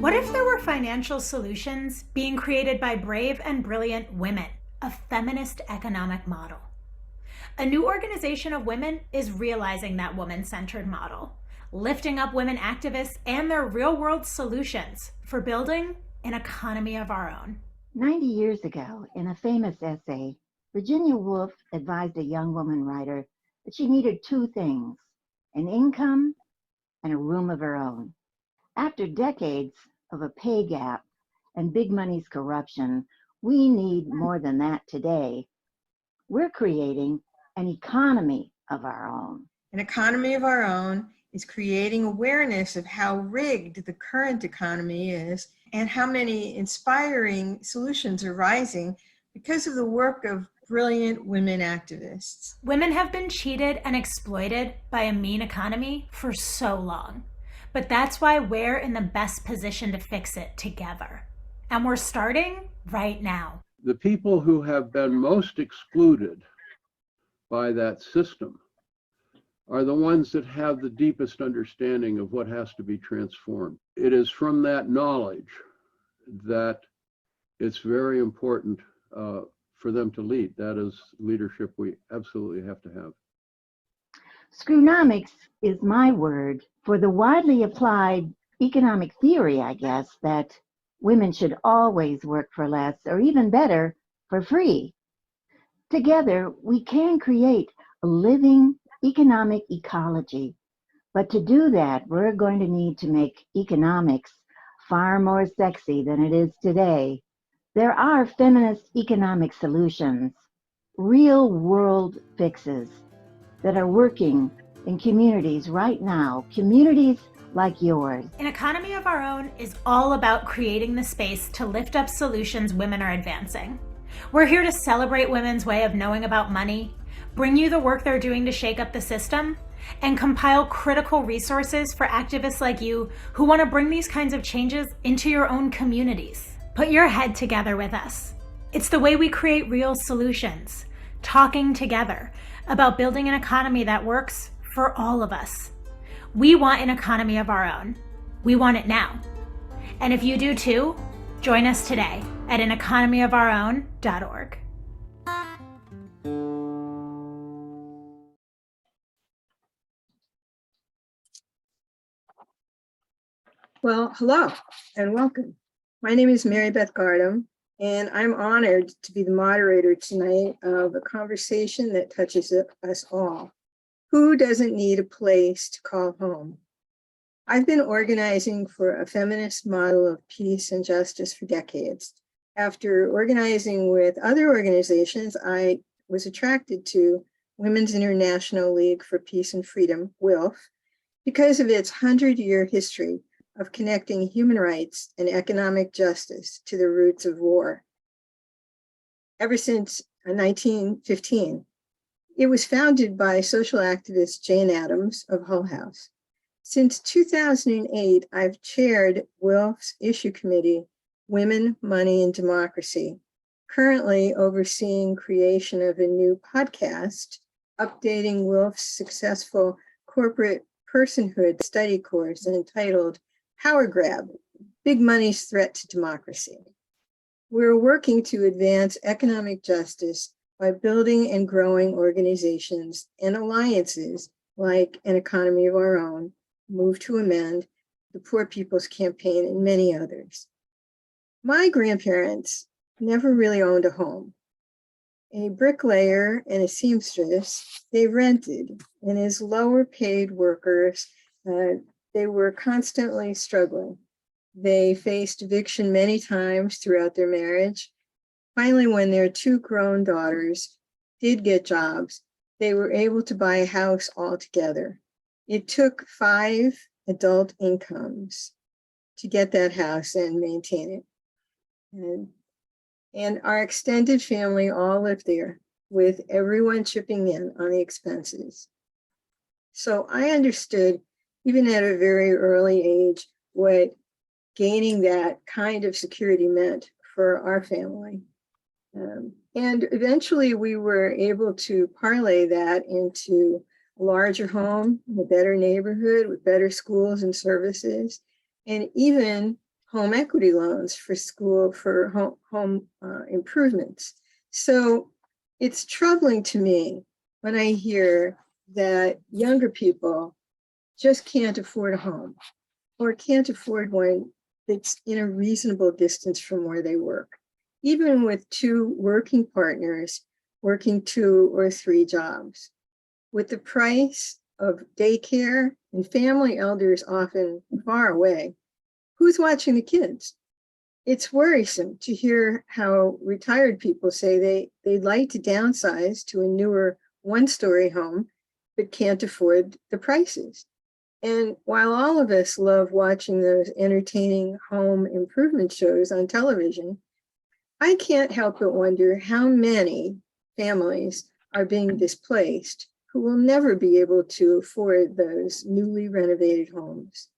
What if there were financial solutions being created by brave and brilliant women, a feminist economic model? A new organization of women is realizing that woman-centered model, lifting up women activists and their real-world solutions for building an economy of our own. 90 years ago, in a famous essay, Virginia Woolf advised a young woman writer that she needed two things, an income and a room of her own. After decades of a pay gap and big money's corruption, we need more than that today. We're creating an economy of our own. An economy of our own is creating awareness of how rigged the current economy is and how many inspiring solutions are rising because of the work of brilliant women activists. Women have been cheated and exploited by a mean economy for so long. But that's why we're in the best position to fix it together. And we're starting right now. The people who have been most excluded by that system are the ones that have the deepest understanding of what has to be transformed. It is from that knowledge that it's very important for them to lead. That is leadership we absolutely have to have. Screwnomics is my word for the widely applied economic theory, I guess, that women should always work for less, or even better, for free. Together, we can create a living economic ecology. But to do that, we're going to need to make economics far more sexy than it is today. There are feminist economic solutions, real-world fixes that are working in communities right now, communities like yours. An economy of our own is all about creating the space to lift up solutions women are advancing. We're here to celebrate women's way of knowing about money, bring you the work they're doing to shake up the system, and compile critical resources for activists like you who want to bring these kinds of changes into your own communities. Put your head together with us. It's the way we create real solutions, talking together about building an economy that works for all of us. We want an economy of our own. We want it now. And if you do too, join us today at aneconomyofourOwn.org. Well, hello and welcome. My name is Mary Beth Gardam, and I'm honored to be the moderator tonight of a conversation that touches us all. Who doesn't need a place to call home? I've been organizing for a feminist model of peace and justice for decades. After organizing with other organizations, I was attracted to Women's International League for Peace and Freedom, WILF, because of its 100-year history of connecting human rights and economic justice to the roots of war. Ever since 1915, it was founded by social activist Jane Addams of Hull House. Since 2008, I've chaired WILF's issue committee, Women, Money, and Democracy, currently overseeing creation of a new podcast, updating WILF's successful corporate personhood study course entitled Power Grab, Big Money's Threat to Democracy. We're working to advance economic justice by building and growing organizations and alliances like An Economy of Our Own, Move to Amend, the Poor People's Campaign, and many others. My grandparents never really owned a home. A bricklayer and a seamstress, they rented, and as lower paid workers, they were constantly struggling. They faced eviction many times throughout their marriage. Finally, when their two grown daughters did get jobs, they were able to buy a house altogether. It took 5 adult incomes to get that house and maintain it. And our extended family all lived there, with everyone chipping in on the expenses. So I understood, even at a very early age, what gaining that kind of security meant for our family. And eventually we were able to parlay that into a larger home, a better neighborhood with better schools and services, and even home equity loans for home improvements. So it's troubling to me when I hear that younger people just can't afford a home or can't afford one that's in a reasonable distance from where they work, even with two working partners working 2 or 3 jobs. With the price of daycare and family elders often far away, who's watching the kids? It's worrisome to hear how retired people say they'd like to downsize to a newer one-story home, but can't afford the prices. And while all of us love watching those entertaining home improvement shows on television, I can't help but wonder how many families are being displaced who will never be able to afford those newly renovated homes.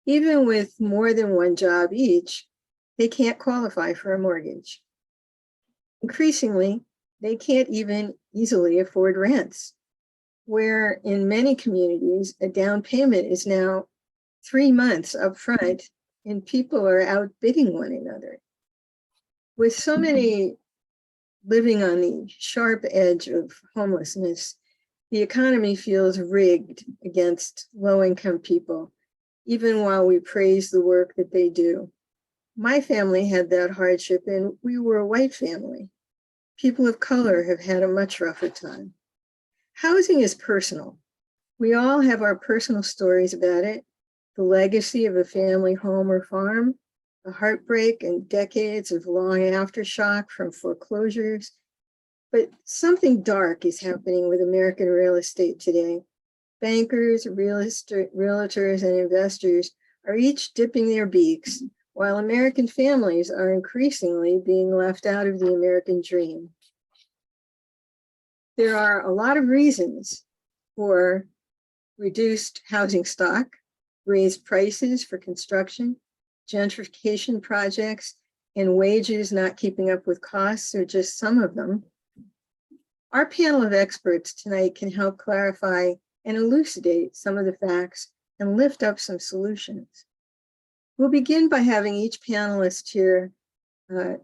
Even with more than one job each, they can't qualify for a mortgage. Increasingly, they can't even easily afford rents, where in many communities, a down payment is now 3 months up front and people are outbidding one another. With so many living on the sharp edge of homelessness, the economy feels rigged against low-income people, even while we praise the work that they do. My family had that hardship, and we were a white family. People of color have had a much rougher time. Housing is personal. We all have our personal stories about it, the legacy of a family home or farm, the heartbreak and decades of long aftershock from foreclosures. But something dark is happening with American real estate today. Bankers, realtors, and investors are each dipping their beaks, while American families are increasingly being left out of the American dream. There are a lot of reasons for reduced housing stock, raised prices for construction, gentrification projects, and wages not keeping up with costs are just some of them. Our panel of experts tonight can help clarify and elucidate some of the facts and lift up some solutions. We'll begin by having each panelist here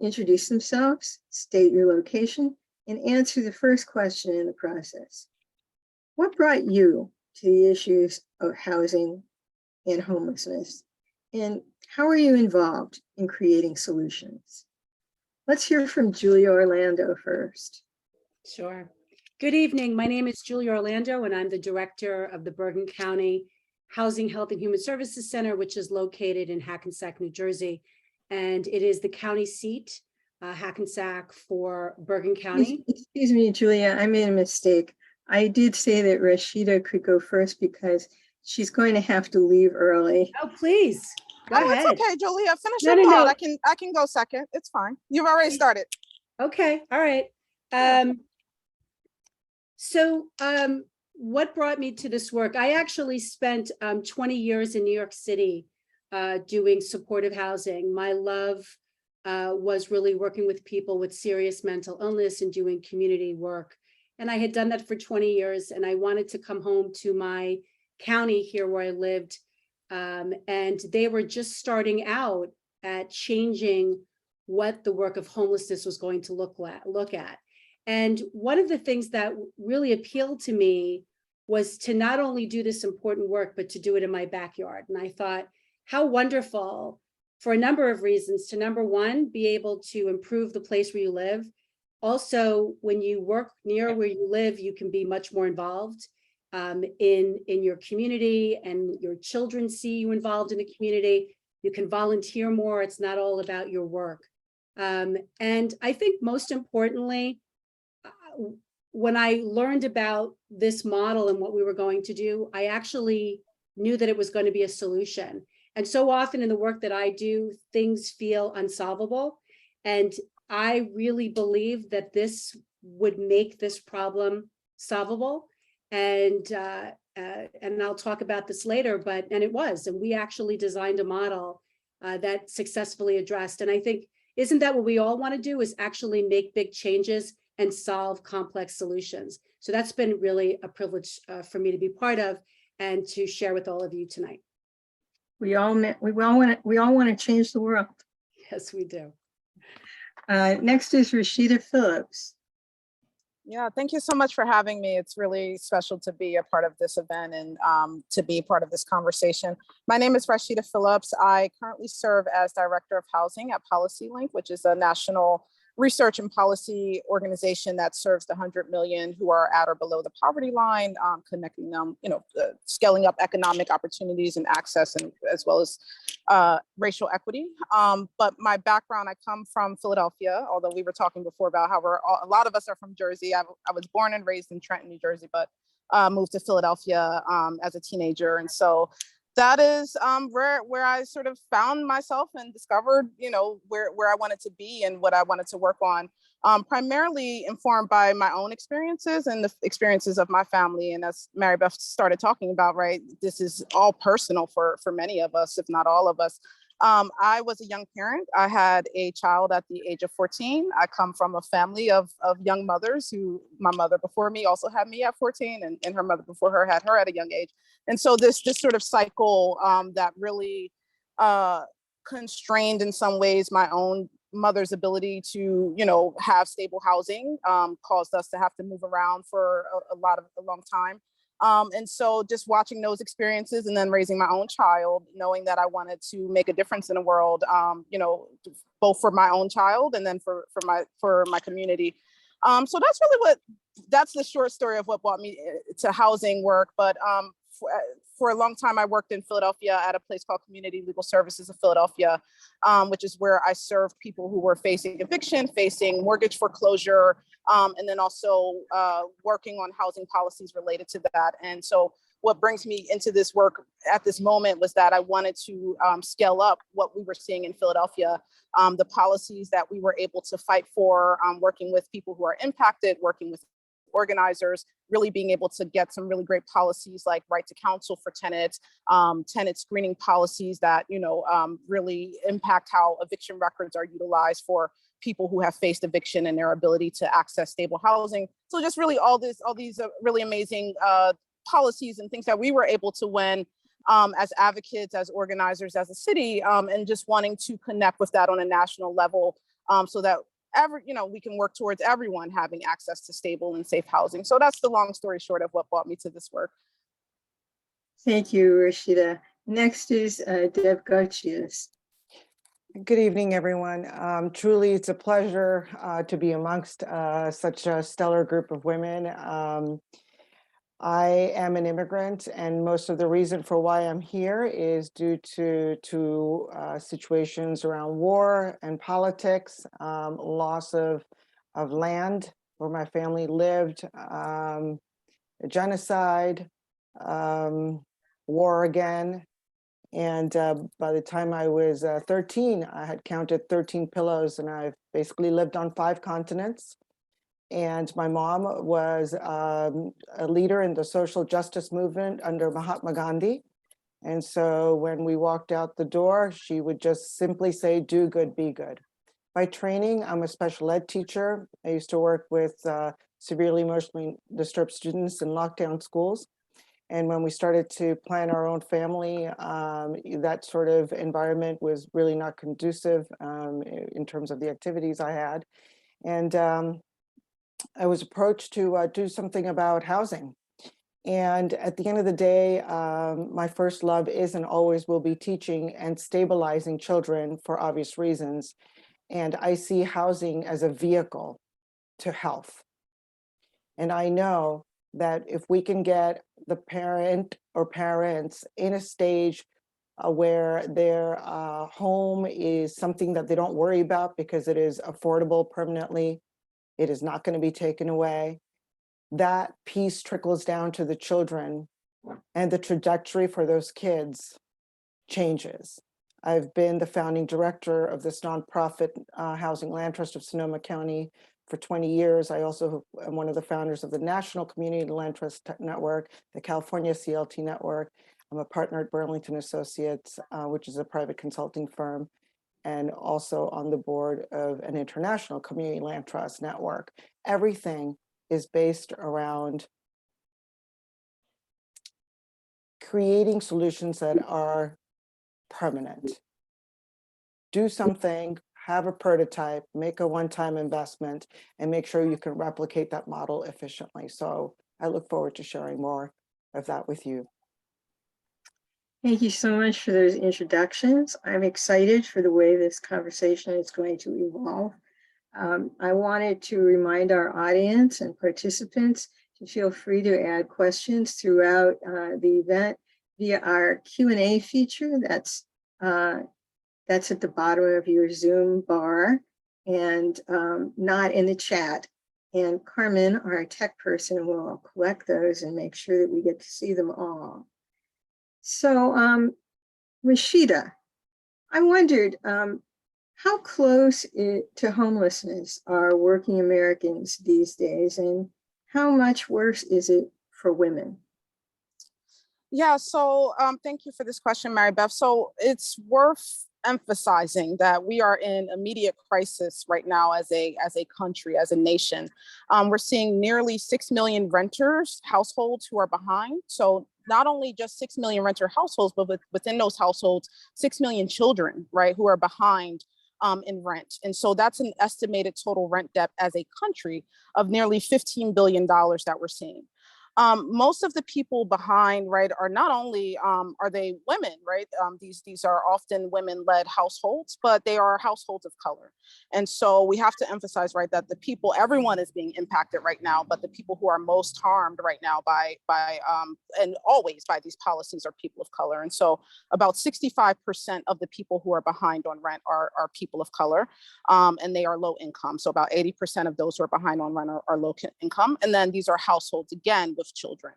introduce themselves, state your location, and answer the first question in the process. What brought you to the issues of housing and homelessness? And how are you involved in creating solutions? Let's hear from Julia Orlando first. Sure. Good evening. My name is Julia Orlando, and I'm the director of the Bergen County Housing, Health, and Human Services Center, which is located in Hackensack, New Jersey. And it is the county seat, Hackensack, for Bergen County. Excuse me, Julia, I made a mistake. I did say that Rashida could go first because she's going to have to leave early. Oh, please. Go ahead. It's okay, Julia. Finish your thought. I can go second. It's fine. You've already started. Okay. All right. What brought me to this work? I actually spent 20 years in New York City doing supportive housing. My love was really working with people with serious mental illness and doing community work. And I had done that for 20 years, and I wanted to come home to my county here where I lived. And they were just starting out at changing what the work of homelessness was going to look at. And one of the things that really appealed to me was to not only do this important work, but to do it in my backyard. And I thought, how wonderful, for a number of reasons, to number one, be able to improve the place where you live. Also, when you work near where you live, you can be much more involved in your community, and your children see you involved in the community. You can volunteer more. It's not all about your work. And I think most importantly, when I learned about this model and what we were going to do, I actually knew that it was going to be a solution. And so often in the work that I do, things feel unsolvable. And I really believe that this would make this problem solvable. And I'll talk about this later, and it was. And we actually designed a model that successfully addressed. And I think, isn't that what we all want to do, is actually make big changes and solve complex solutions? So that's been really a privilege for me to be part of and to share with all of you tonight. We all want to change the world. Yes, we do. Next is Rashida Phillips. Yeah, thank you so much for having me. It's really special to be a part of this event and to be part of this conversation. My name is Rashida Phillips. I currently serve as Director of Housing at PolicyLink, which is a national research and policy organization that serves the 100 million who are at or below the poverty line, connecting them, scaling up economic opportunities and access, and as well as racial equity. But my background, I come from Philadelphia, although we were talking before about how a lot of us are from Jersey. I was born and raised in Trenton, New Jersey, but moved to Philadelphia as a teenager. And so that is where I sort of found myself and discovered, where I wanted to be and what I wanted to work on. Primarily informed by my own experiences and the experiences of my family. And as Mary Beth started talking about, right, this is all personal for many of us, if not all of us. I was a young parent. I had a child at the age of 14. I come from a family of young mothers who, my mother before me also had me at 14, and her mother before her had her at a young age. And so this sort of cycle that really constrained in some ways my own mother's ability to, have stable housing, caused us to have to move around for a long time. And so just watching those experiences and then raising my own child, knowing that I wanted to make a difference in the world, both for my own child and then for my community. So that's the short story of what brought me to housing work. But for a long time, I worked in Philadelphia at a place called Community Legal Services of Philadelphia, which is where I served people who were facing eviction, facing mortgage foreclosure, and then also working on housing policies related to that. And so what brings me into this work at this moment was that I wanted to scale up what we were seeing in Philadelphia, the policies that we were able to fight for, working with people who are impacted, working with organizers, really being able to get some really great policies like right to counsel for tenants, tenant screening policies that, really impact how eviction records are utilized for people who have faced eviction and their ability to access stable housing. So just really all these really amazing policies and things that we were able to win as advocates, as organizers, as a city, and just wanting to connect with that on a national level so that we can work towards everyone having access to stable and safe housing. So that's the long story short of what brought me to this work. Thank you, Rashida. Next is Deb Garcias. Good evening, everyone. Truly, it's a pleasure to be amongst such a stellar group of women. I am an immigrant, and most of the reason for why I'm here is due to situations around war and politics, loss of land where my family lived, genocide, war again. And by the time I was 13, I had counted 13 pillows, and I've basically lived on 5 continents. And my mom was a leader in the social justice movement under Mahatma Gandhi. And so when we walked out the door, she would just simply say, do good, be good. By training, I'm a special ed teacher. I used to work with severely emotionally disturbed students in lockdown schools. And when we started to plan our own family, that sort of environment was really not conducive in terms of the activities I had. And I was approached to do something about housing. And at the end of the day, my first love is and always will be teaching and stabilizing children for obvious reasons. And I see housing as a vehicle to health. And I know that if we can get the parent or parents in a stage where their home is something that they don't worry about because it is affordable permanently, it is not going to be taken away, that piece trickles down to the children, and the trajectory for those kids changes. I've been the founding director of this nonprofit Housing Land Trust of Sonoma County for 20 years. I also am one of the founders of the National Community Land Trust Network, the California CLT Network. I'm a partner at Burlington Associates, which is a private consulting firm, and also on the board of an international community land trust network. Everything is based around creating solutions that are permanent. Do something, have a prototype, make a one-time investment, and make sure you can replicate that model efficiently. So I look forward to sharing more of that with you. Thank you so much for those introductions. I'm excited for the way this conversation is going to evolve. I wanted to remind our audience and participants to feel free to add questions throughout the event via our Q&A feature that's at the bottom of your Zoom bar and not in the chat. And Carmen, our tech person, will collect those and make sure that we get to see them all. So Rashida, I wondered, how close to homelessness are working Americans these days, and how much worse is it for women? Yeah, so thank you for this question, Mary Beth. So it's worth emphasizing that we are in immediate crisis right now as a country, as a nation. We're seeing nearly 6 million renters, households who are behind. So not only just 6 million renter households, but within those households, 6 million children, right, who are behind in rent. And so that's an estimated total rent debt as a country of nearly $15 billion that we're seeing. Most of the people behind, right, are not only are they women, right? These are often women-led households, but they are households of color. And so we have to emphasize, right, that the people, everyone is being impacted right now, but the people who are most harmed right now by and always by these policies are people of color. And so about 65% of the people who are behind on rent are people of color, and they are low income. So about 80% of those who are behind on rent are low income. And then these are households, again, with children.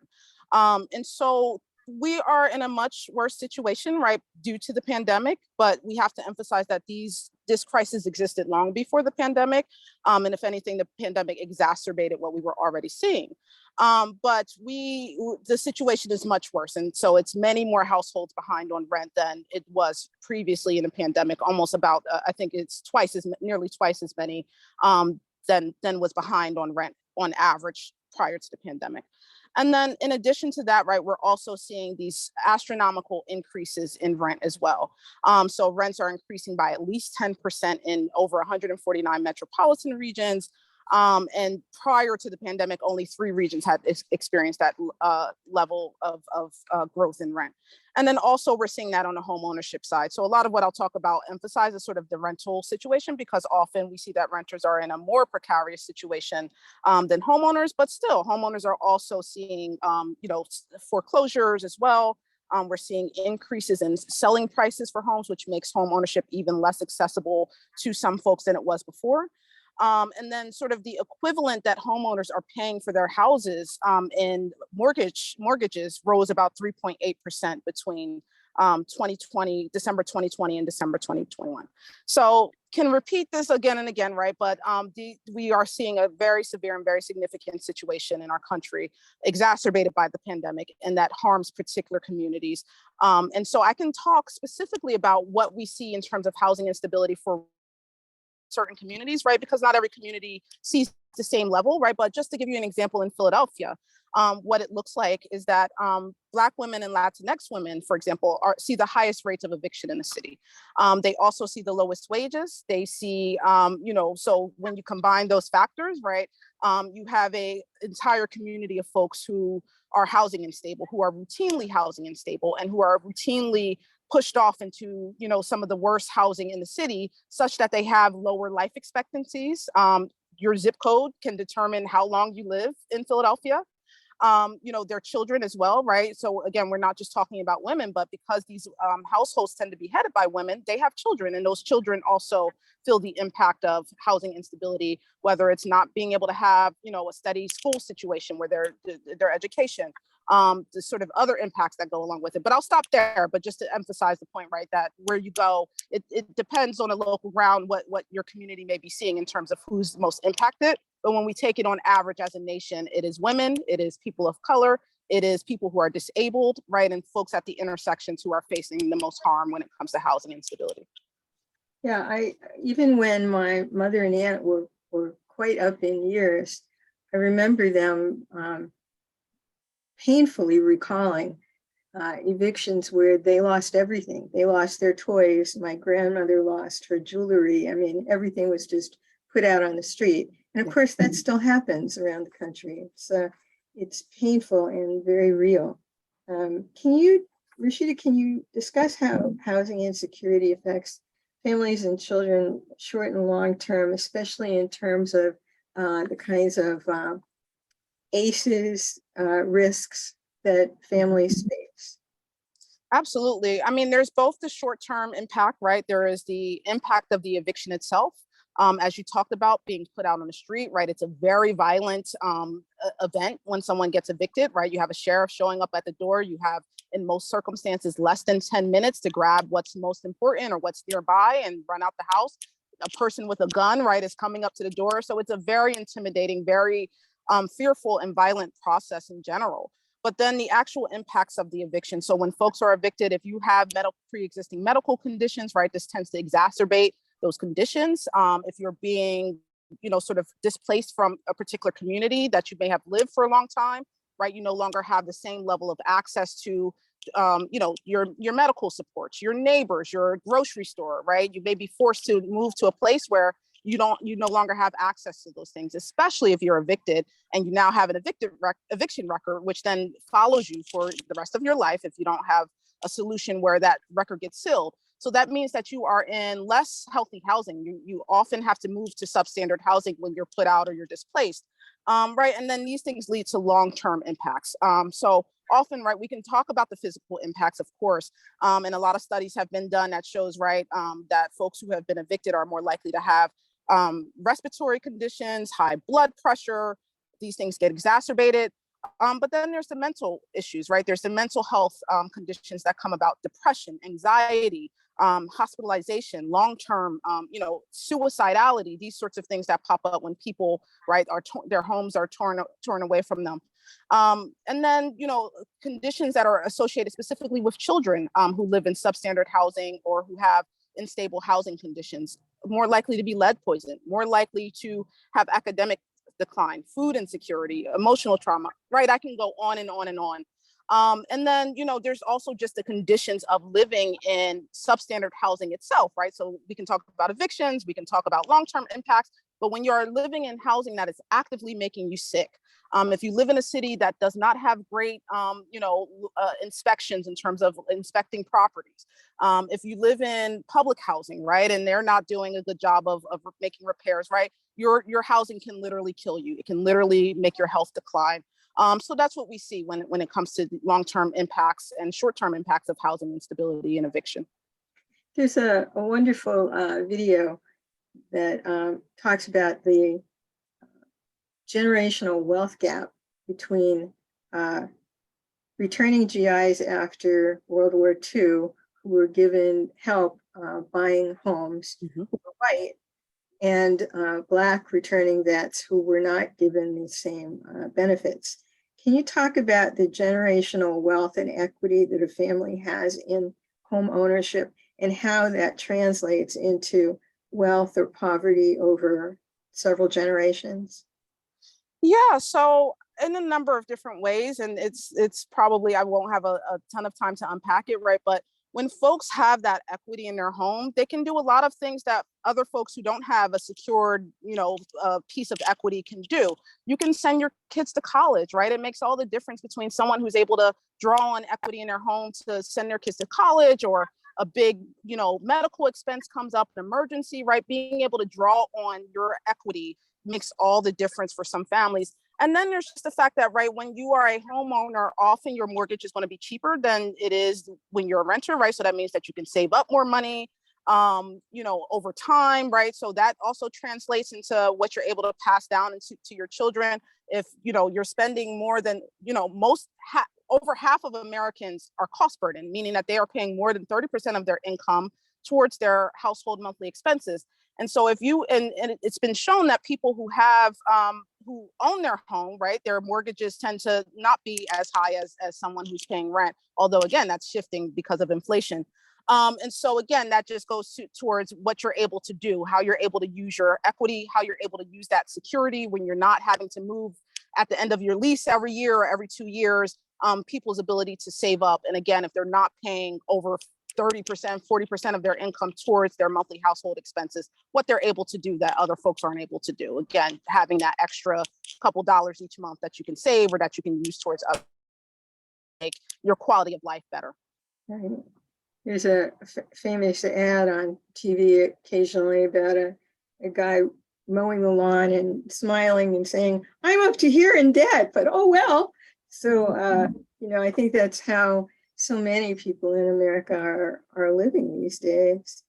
And so we are in a much worse situation, right, due to the pandemic, but we have to emphasize that this crisis existed long before the pandemic. And if anything, the pandemic exacerbated what we were already seeing. But the situation is much worse. And so it's many more households behind on rent than it was previously in the pandemic, almost about, I think it's nearly twice as many than was behind on rent on average prior to the pandemic. And then in addition to that, right, we're also seeing these astronomical increases in rent as well. So rents are increasing by at least 10% in over 149 metropolitan regions. And prior to the pandemic, only 3 regions had experienced that level of growth in rent. And then also we're seeing that on the home ownership side. So a lot of what I'll talk about emphasizes sort of the rental situation, because often we see that renters are in a more precarious situation than homeowners, but still homeowners are also seeing, foreclosures as well. We're seeing increases in selling prices for homes, which makes home ownership even less accessible to some folks than it was before. And then sort of the equivalent that homeowners are paying for their houses in mortgages rose about 3.8% between December 2020 and December 2021. So can repeat this again and again, right? But we are seeing a very severe and very significant situation in our country, exacerbated by the pandemic, and that harms particular communities. And so I can talk specifically about what we see in terms of housing instability for certain communities, right? Because not every community sees the same level, right? But just to give you an example, in Philadelphia, what it looks like is that Black women and Latinx women, for example, see the highest rates of eviction in the city. They also see the lowest wages. They see, so when you combine those factors, right, you have a entire community of folks who are housing unstable, who are routinely housing unstable, and who are routinely pushed off into, some of the worst housing in the city, such that they have lower life expectancies. Your zip code can determine how long you live in Philadelphia. Their children as well, right? So again, we're not just talking about women, but because these households tend to be headed by women, they have children, and those children also feel the impact of housing instability, whether it's not being able to have, a steady school situation where their education, the sort of other impacts that go along with it. But I'll stop there. But just to emphasize the point, right, that where you go, it depends on a local ground what your community may be seeing in terms of who's most impacted. But when we take it on average as a nation, it is women, it is people of color, it is people who are disabled, right, and folks at the intersections who are facing the most harm when it comes to housing instability. Yeah, even when my mother and aunt were quite up in years, I remember them painfully recalling evictions where they lost everything. They lost their toys. My grandmother lost her jewelry. I mean, everything was just put out on the street. And of course, that still happens around the country. It's painful and very real. Rashida, can you discuss how housing insecurity affects families and children short and long term, especially in terms of the kinds of ACEs risks that families face? Absolutely. I mean, there's both the short-term impact, right? There is the impact of the eviction itself. As you talked about, being put out on the street, right? It's a very violent event when someone gets evicted, right? You have a sheriff showing up at the door. You have, in most circumstances, less than 10 minutes to grab what's most important or what's nearby and run out the house. A person with a gun, right, is coming up to the door. So it's a very intimidating, very fearful and violent process in general. But then the actual impacts of the eviction. So when folks are evicted, if you have pre-existing medical conditions, right, this tends to exacerbate those conditions. If you're being, sort of displaced from a particular community that you may have lived for a long time, right, you no longer have the same level of access to, your medical supports, your neighbors, your grocery store, right? You may be forced to move to a place where you no longer have access to those things, especially if you're evicted and you now have an eviction record, which then follows you for the rest of your life if you don't have a solution where that record gets sealed. So that means that you are in less healthy housing. You often have to move to substandard housing when you're put out or you're displaced, right? And then these things lead to long-term impacts. So often, right, we can talk about the physical impacts, of course, and a lot of studies have been done that shows, right, that folks who have been evicted are more likely to have respiratory conditions, high blood pressure. These things get exacerbated. But then there's the mental issues, right? There's the mental health conditions that come about: depression, anxiety, hospitalization, long-term, suicidality, these sorts of things that pop up when people, right, their homes are torn away from them. And then, conditions that are associated specifically with children who live in substandard housing or who have unstable housing conditions, more likely to be lead poisoned, more likely to have academic decline, food insecurity, emotional trauma, right? I can go on and on and on. And then, there's also just the conditions of living in substandard housing itself, right? So we can talk about evictions, we can talk about long-term impacts, but when you're living in housing that is actively making you sick, if you live in a city that does not have great, inspections in terms of inspecting properties, if you live in public housing, right, and they're not doing a good job of making repairs, right, your housing can literally kill you. It can literally make your health decline. So that's what we see when it comes to long-term impacts and short-term impacts of housing instability and eviction. There's a wonderful video that talks about the generational wealth gap between returning GIs after World War II who were given help buying homes, who were white, and Black returning vets who were not given the same benefits. Can you talk about the generational wealth and equity that a family has in home ownership and how that translates into wealth or poverty over several generations? Yeah, so in a number of different ways, and it's probably, I won't have a ton of time to unpack it, right? But when folks have that equity in their home, they can do a lot of things that other folks who don't have a secured, piece of equity can do. You can send your kids to college, right? It makes all the difference between someone who's able to draw on equity in their home to send their kids to college, or a big, medical expense comes up, an emergency, right? Being able to draw on your equity makes all the difference for some families. And then there's just the fact that, right, when you are a homeowner, often your mortgage is going to be cheaper than it is when you're a renter, right? So that means that you can save up more money, over time, right? So that also translates into what you're able to pass down to your children. If, you're spending more than, over half of Americans are cost burdened, meaning that they are paying more than 30% of their income towards their household monthly expenses. And so if you, and it's been shown that people who have, who own their home, right, their mortgages tend to not be as high as someone who's paying rent, although again, that's shifting because of inflation. And so again, that just goes towards what you're able to do, how you're able to use your equity, how you're able to use that security when you're not having to move at the end of your lease every year or every 2 years. people's ability to save up. And again, if they're not paying over 30%, 40% of their income towards their monthly household expenses, what they're able to do that other folks aren't able to do. Again, having that extra couple dollars each month that you can save or that you can use towards make your quality of life better. Right. There's a famous ad on TV occasionally about a guy mowing the lawn and smiling and saying, "I'm up to here in debt, but oh well." So, you know, I think that's how so many people in America are living these days.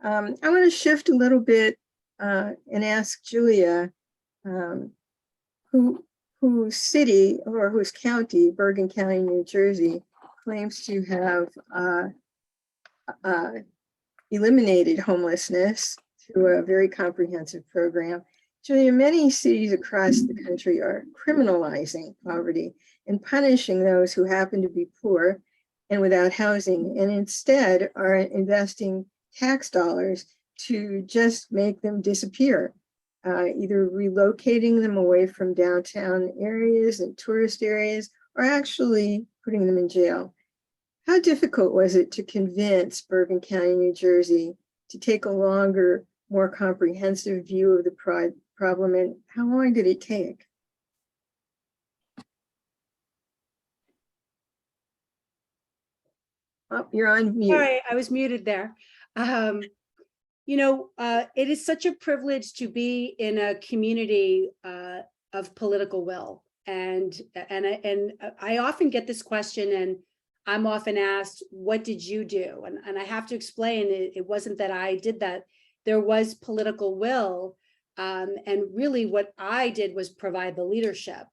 I want to shift a little bit and ask Julia, whose city or whose county, Bergen County, New Jersey, claims to have eliminated homelessness through a very comprehensive program. Julia, many cities across the country are criminalizing poverty and punishing those who happen to be poor and without housing, and instead are investing tax dollars to just make them disappear, either relocating them away from downtown areas and tourist areas, or actually putting them in jail. How difficult was it to convince Bergen County, New Jersey, to take a longer, more comprehensive view of the problem, and how long did it take? Oh, you're on mute. Sorry, I was muted there. You know, it is such a privilege to be in a community of political will, and I often get this question, and I'm often asked, "What did you do?" And I have to explain, it wasn't that I did that. There was political will, and really what I did was provide the leadership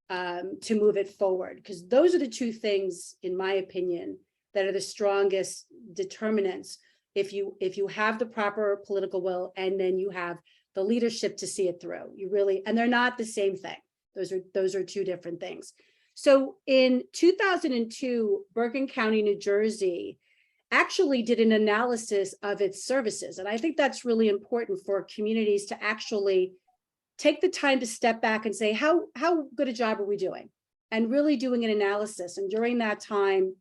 to move it forward, because those are the two things, in my opinion, that are the strongest determinants. If you have the proper political will and then you have the leadership to see it through, you really, and they're not the same thing. Those are two different things. So in 2002, Bergen County, New Jersey, actually did an analysis of its services. And I think that's really important for communities to actually take the time to step back and say, how good a job are we doing? And really doing an analysis. And during that time,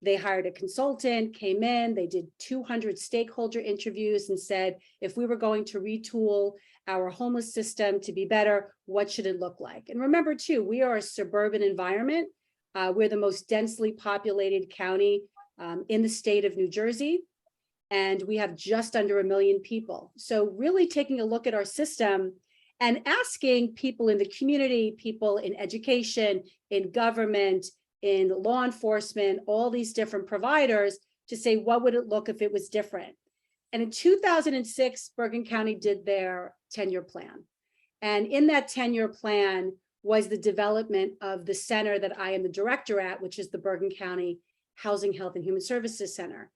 they hired a consultant, came in, they did 200 stakeholder interviews and said, if we were going to retool our homeless system to be better, what should it look like? And remember too, we are a suburban environment. We're the most densely populated county in the state of New Jersey, and we have just under 1 million people. So really taking a look at our system and asking people in the community, people in education, in government, in law enforcement, all these different providers, to say, what would it look if it was different? And in 2006, Bergen County did their 10-year plan. And in that 10-year plan was the development of the center that I am the director at, which is the Bergen County Housing, Health, and Human Services Center.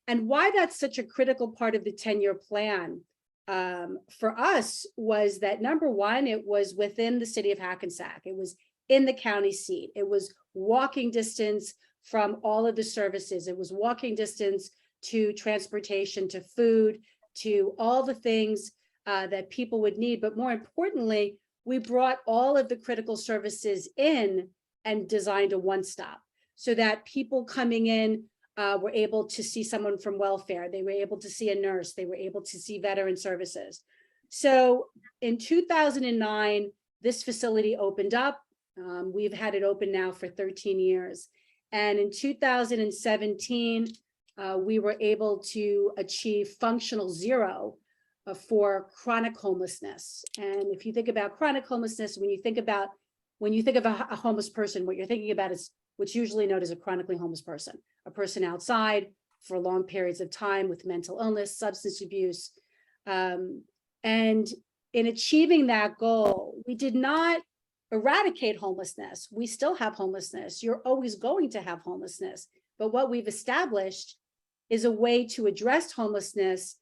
And why that's such a critical part of the 10-year plan for us was that, number one, it was within the city of Hackensack. It was in the county seat. It was walking distance from all of the services. It was walking distance to transportation, to food, to all the things that people would need. But more importantly, we brought all of the critical services in and designed a one-stop so that people coming in were able to see someone from welfare. They were able to see a nurse. They were able to see veteran services. So in 2009, this facility opened up. We've had it open now for 13 years. And in 2017, we were able to achieve functional zero for chronic homelessness. And if you think about chronic homelessness, when you think of a homeless person, what you're thinking about is what's usually known as a chronically homeless person, a person outside for long periods of time with mental illness, substance abuse. And in achieving that goal, we did not eradicate homelessness. We still have homelessness. You're always going to have homelessness. But what we've established is a way to address homelessness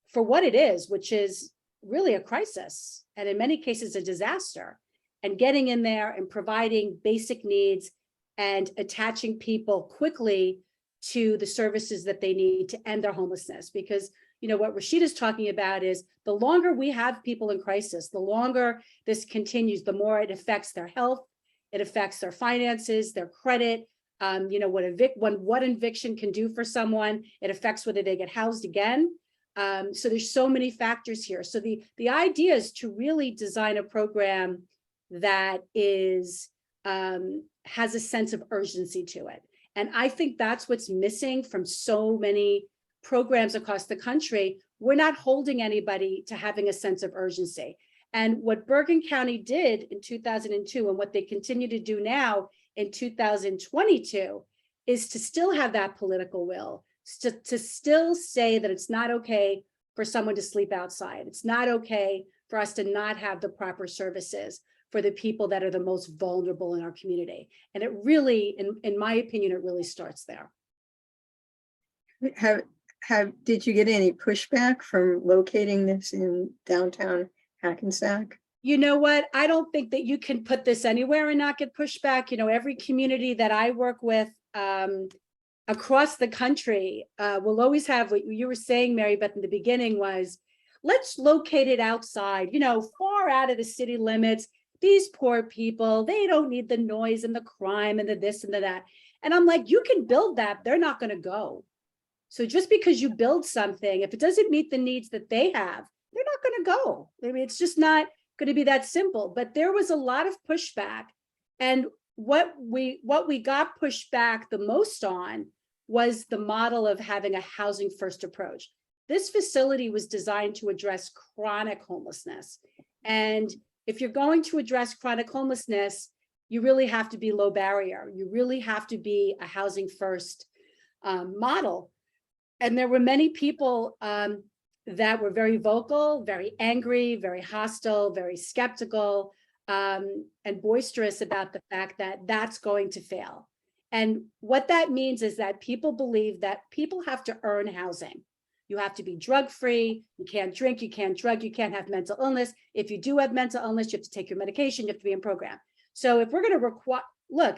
for what it is, which is really a crisis, and in many cases, a disaster. And getting in there and providing basic needs and attaching people quickly to the services that they need to end their homelessness. Because you know what Rashida's talking about is the longer we have people in crisis, the longer this continues, the more it affects their health, It affects their finances, their credit, what eviction can do for someone. It affects whether they get housed again. So there's so many factors here. So the idea is to really design a program that is has a sense of urgency to it. And I think that's what's missing from so many programs across the country. We're not holding anybody to having a sense of urgency. And what Bergen County did in 2002 and what they continue to do now in 2022 is to still have that political will, to still say that it's not okay for someone to sleep outside. It's not okay for us to not have the proper services for the people that are the most vulnerable in our community. And it really, in my opinion, it really starts there. Did you get any pushback from locating this in downtown Hackensack? You know what? I don't think that you can put this anywhere and not get pushback. You know, every community that I work with across the country will always have what you were saying, Mary Beth, in the beginning was, let's locate it outside, you know, far out of the city limits. These poor people, they don't need the noise and the crime and the this and the that. And I'm like, you can build that, they're not going to go. So just because you build something, if it doesn't meet the needs that they have, they're not going to go. I mean, it's just not going to be that simple. But there was a lot of pushback. And what we got pushed back the most on was the model of having a housing first approach. This facility was designed to address chronic homelessness. And if you're going to address chronic homelessness, you really have to be low barrier. You really have to be a housing first model. And there were many people that were very vocal, very angry, very hostile, very skeptical, and boisterous about the fact that that's going to fail. And what that means is that people believe that people have to earn housing. You have to be drug-free, you can't drink, you can't drug, you can't have mental illness. If you do have mental illness, you have to take your medication, you have to be in program. So if we're going to require,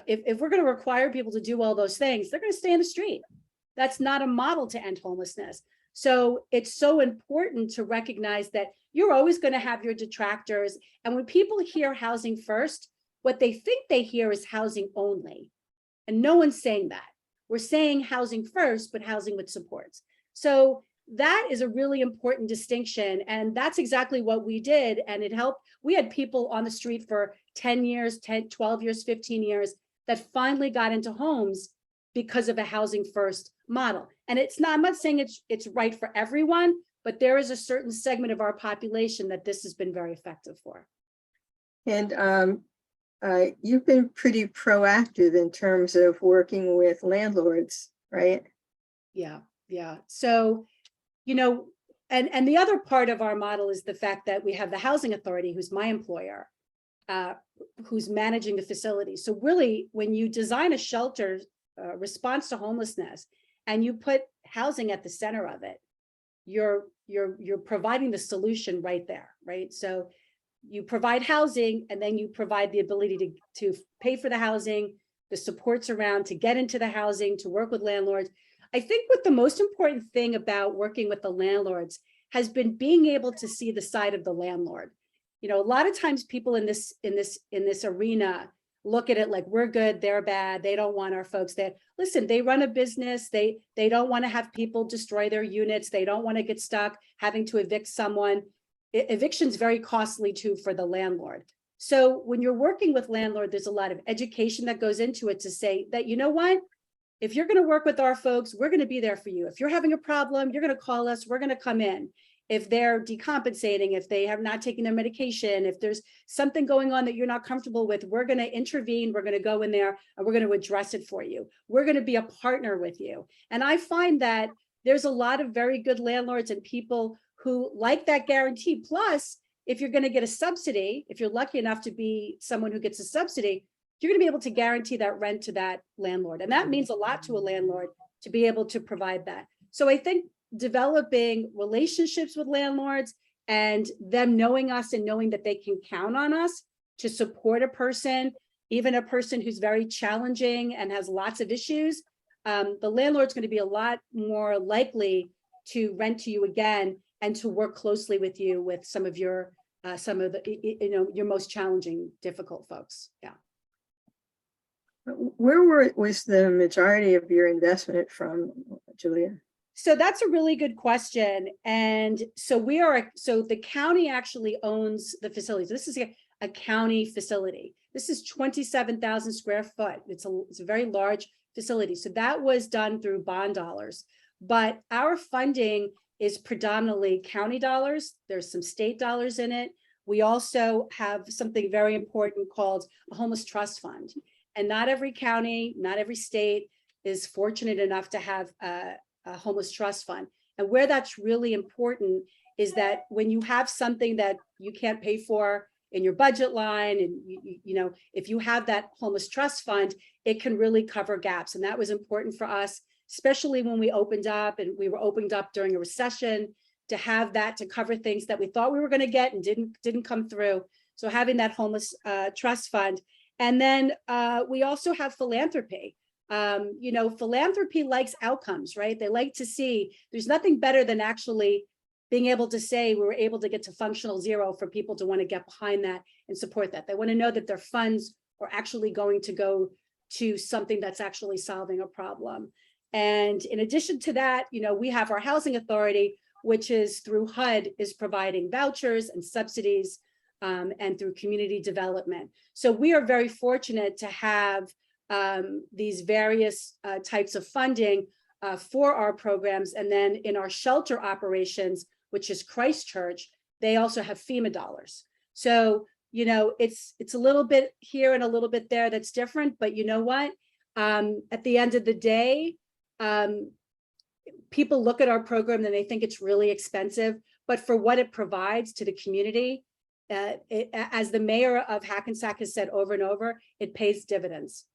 if we're going to require people to do all those things, they're going to stay in the street. That's not a model to end homelessness. So it's so important to recognize that you're always going to have your detractors. And when people hear housing first, what they think they hear is housing only. And no one's saying that. We're saying housing first, but housing with supports. So that is a really important distinction. And that's exactly what we did. And it helped. We had people on the street for 10 years, 10, 12 years, 15 years that finally got into homes because of a housing first model. And it's not, I'm not saying it's right for everyone, but there is a certain segment of our population that this has been very effective for. And you've been pretty proactive in terms of working with landlords, right? Yeah. So, you know, and the other part of our model is the fact that we have the housing authority, who's my employer, who's managing the facility. So really, when you design a shelter response to homelessness and you put housing at the center of it, you're providing the solution right there, right? So you provide housing and then you provide the ability to pay for the housing, the supports around to get into the housing, to work with landlords. I think what the most important thing about working with the landlords has been being able to see the side of the landlord. You know, a lot of times people in this arena look at it like we're good, they're bad, they don't want our folks there. Listen, they run a business, they don't want to have people destroy their units, they don't want to get stuck having to evict someone. Eviction is very costly too for the landlord. So when you're working with landlord, there's a lot of education that goes into it to say that, you know what, if you're going to work with our folks, we're going to be there for you. If you're having a problem, you're going to call us, we're going to come in. If they're decompensating, if they have not taken their medication, if there's something going on that you're not comfortable with, we're going to intervene, we're going to go in there and we're going to address it for you. We're going to be a partner with you. And I find that there's a lot of very good landlords and people who like that guarantee. Plus, if you're going to get a subsidy, if you're lucky enough to be someone who gets a subsidy, you're going to be able to guarantee that rent to that landlord. And that means a lot to a landlord to be able to provide that. So I think developing relationships with landlords and them knowing us and knowing that they can count on us to support a person, even a person who's very challenging and has lots of issues, the landlord's going to be a lot more likely to rent to you again and to work closely with you with some of the, your most challenging, difficult folks. Yeah. Was the majority of your investment from, Julia? So that's a really good question. And so so the county actually owns the facilities. This is a county facility. This is 27,000 square foot. It's a very large facility. So that was done through bond dollars. But our funding is predominantly county dollars. There's some state dollars in it. We also have something very important called a homeless trust fund. And not every county, not every state is fortunate enough to have a homeless trust fund. And where that's really important is that when you have something that you can't pay for in your budget line, and if you have that homeless trust fund, it can really cover gaps. And that was important for us, especially when we opened up, and we were opened up during a recession, to have that to cover things that we thought we were going to get and didn't come through. So having that homeless trust fund. And then we also have philanthropy. Philanthropy likes outcomes, right? They like to see, there's nothing better than actually being able to say we were able to get to functional zero for people to want to get behind that and support that. They want to know that their funds are actually going to go to something that's actually solving a problem. And in addition to that, we have our housing authority, which is through HUD, is providing vouchers and subsidies and through community development. So we are very fortunate to have these various types of funding for our programs. And then in our shelter operations, which is Christchurch, they also have FEMA dollars. So, it's a little bit here and a little bit there that's different, but you know what? At the end of the day, people look at our program and they think it's really expensive, but for what it provides to the community, as the mayor of Hackensack has said over and over, it pays dividends.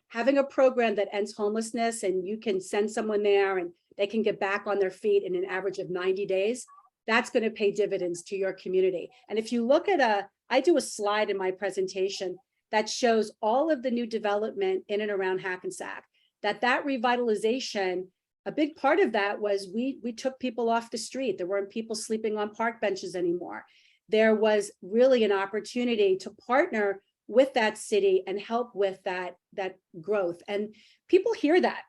Having a program that ends homelessness and you can send someone there and they can get back on their feet in an average of 90 days, that's going to pay dividends to your community. And if you look at I do a slide in my presentation that shows all of the new development in and around Hackensack, that revitalization, a big part of that was we took people off the street. There weren't people sleeping on park benches anymore. There was really an opportunity to partner with that city and help with that growth. And people hear that.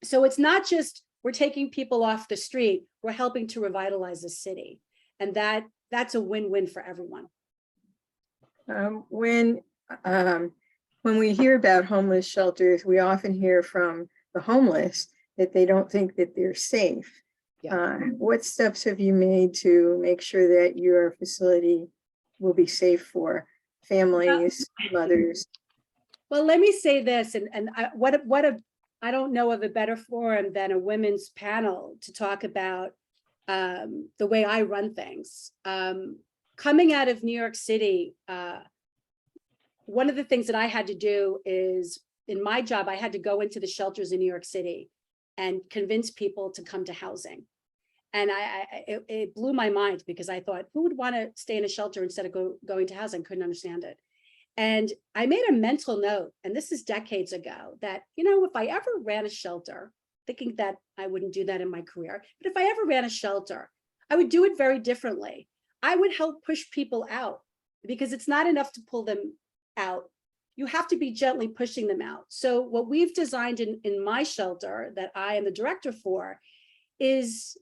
So it's not just we're taking people off the street, we're helping to revitalize the city. And that's a win-win for everyone. When we hear about homeless shelters, we often hear from the homeless that they don't think that they're safe. Yeah. What steps have you made to make sure that your facility will be safe for families, mothers? Well, let me say this, and I don't know of a better forum than a women's panel to talk about the way I run things. Coming out of New York City, one of the things that I had to do is, in my job, I had to go into the shelters in New York City and convince people to come to housing. And it blew my mind, because I thought, who would want to stay in a shelter instead of going to housing? Couldn't understand it. And I made a mental note, and this is decades ago, that, if I ever ran a shelter, thinking that I wouldn't do that in my career, but if I ever ran a shelter, I would do it very differently. I would help push people out, because it's not enough to pull them out. You have to be gently pushing them out. So what we've designed in my shelter that I am the director for is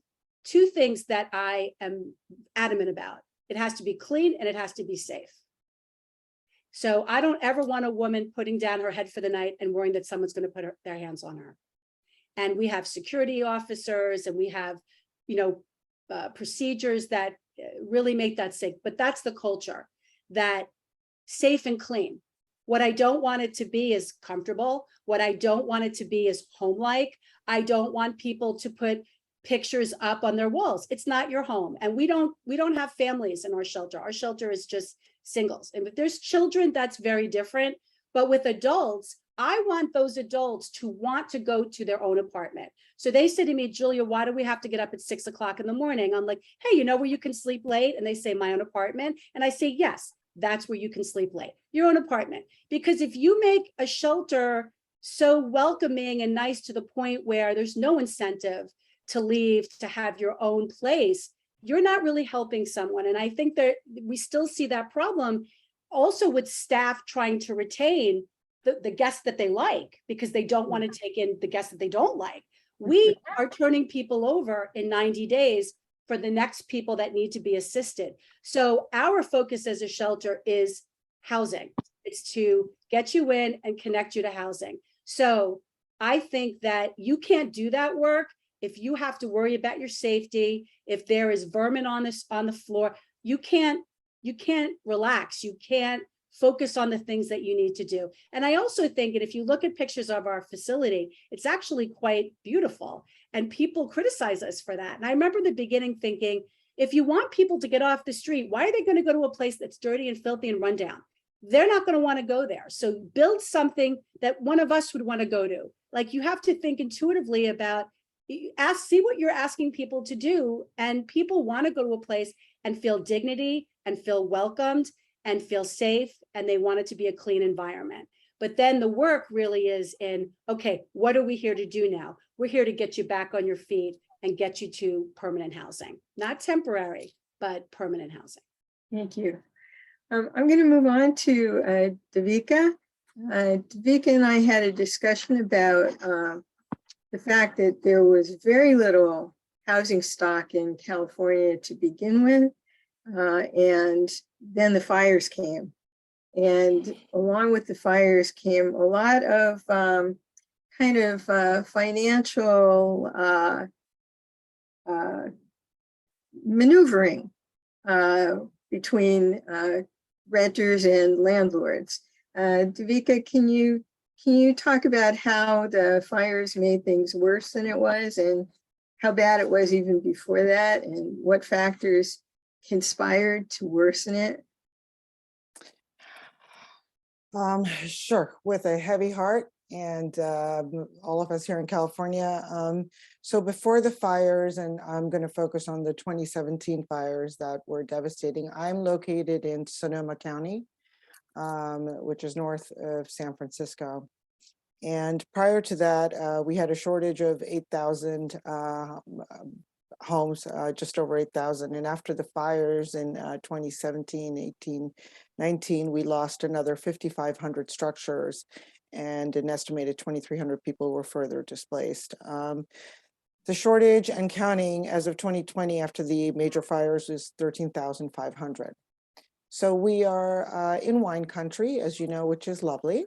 two things that I am adamant about. It has to be clean and it has to be safe. So I don't ever want a woman putting down her head for the night and worrying that someone's going to put their hands on her. And we have security officers, and we have, procedures that really make that safe. But that's the culture, that safe and clean. What I don't want it to be is comfortable. What I don't want it to be is home-like. I don't want people to put pictures up on their walls. It's not your home. And we don't have families in our shelter. Our shelter is just singles. And if there's children, that's very different. But with adults, I want those adults to want to go to their own apartment. So they say to me, Julia, why do we have to get up at 6 o'clock in the morning? I'm like, hey, you know where you can sleep late? And they say, my own apartment. And I say, yes, that's where you can sleep late, your own apartment. Because if you make a shelter so welcoming and nice to the point where there's no incentive to leave, to have your own place, you're not really helping someone. And I think that we still see that problem also with staff trying to retain the guests that they like because they don't want to take in the guests that they don't like. We are turning people over in 90 days for the next people that need to be assisted. So our focus as a shelter is housing. It's to get you in and connect you to housing. So I think that you can't do that work if you have to worry about your safety, if there is vermin on the floor. You can't relax. You can't focus on the things that you need to do. And I also think that if you look at pictures of our facility, it's actually quite beautiful. And people criticize us for that. And I remember in the beginning thinking, if you want people to get off the street, why are they going to go to a place that's dirty and filthy and run down? They're not going to want to go there. So build something that one of us would want to go to. Like, you have to think intuitively about, see what you're asking people to do. And people want to go to a place and feel dignity and feel welcomed and feel safe. And they want it to be a clean environment. But then the work really is in, okay, what are we here to do now? We're here to get you back on your feet and get you to permanent housing, not temporary, but permanent housing. Thank you. I'm going to move on to Devika. Devika and I had a discussion about the fact that there was very little housing stock in California to begin with, and then the fires came. And along with the fires came a lot of kind of financial maneuvering between renters and landlords. Devika, can you talk about how the fires made things worse than it was, and how bad it was even before that, and what factors conspired to worsen it? Sure, with a heavy heart, and all of us here in California. So before the fires, and I'm going to focus on the 2017 fires that were devastating. I'm located in Sonoma County, which is north of San Francisco. And prior to that, we had a shortage of 8,000 homes, just over 8,000. And after the fires in 2017, 18, 19, we lost another 5,500 structures, and an estimated 2,300 people were further displaced. The shortage and counting as of 2020 after the major fires is 13,500. So we are in wine country, as you know, which is lovely,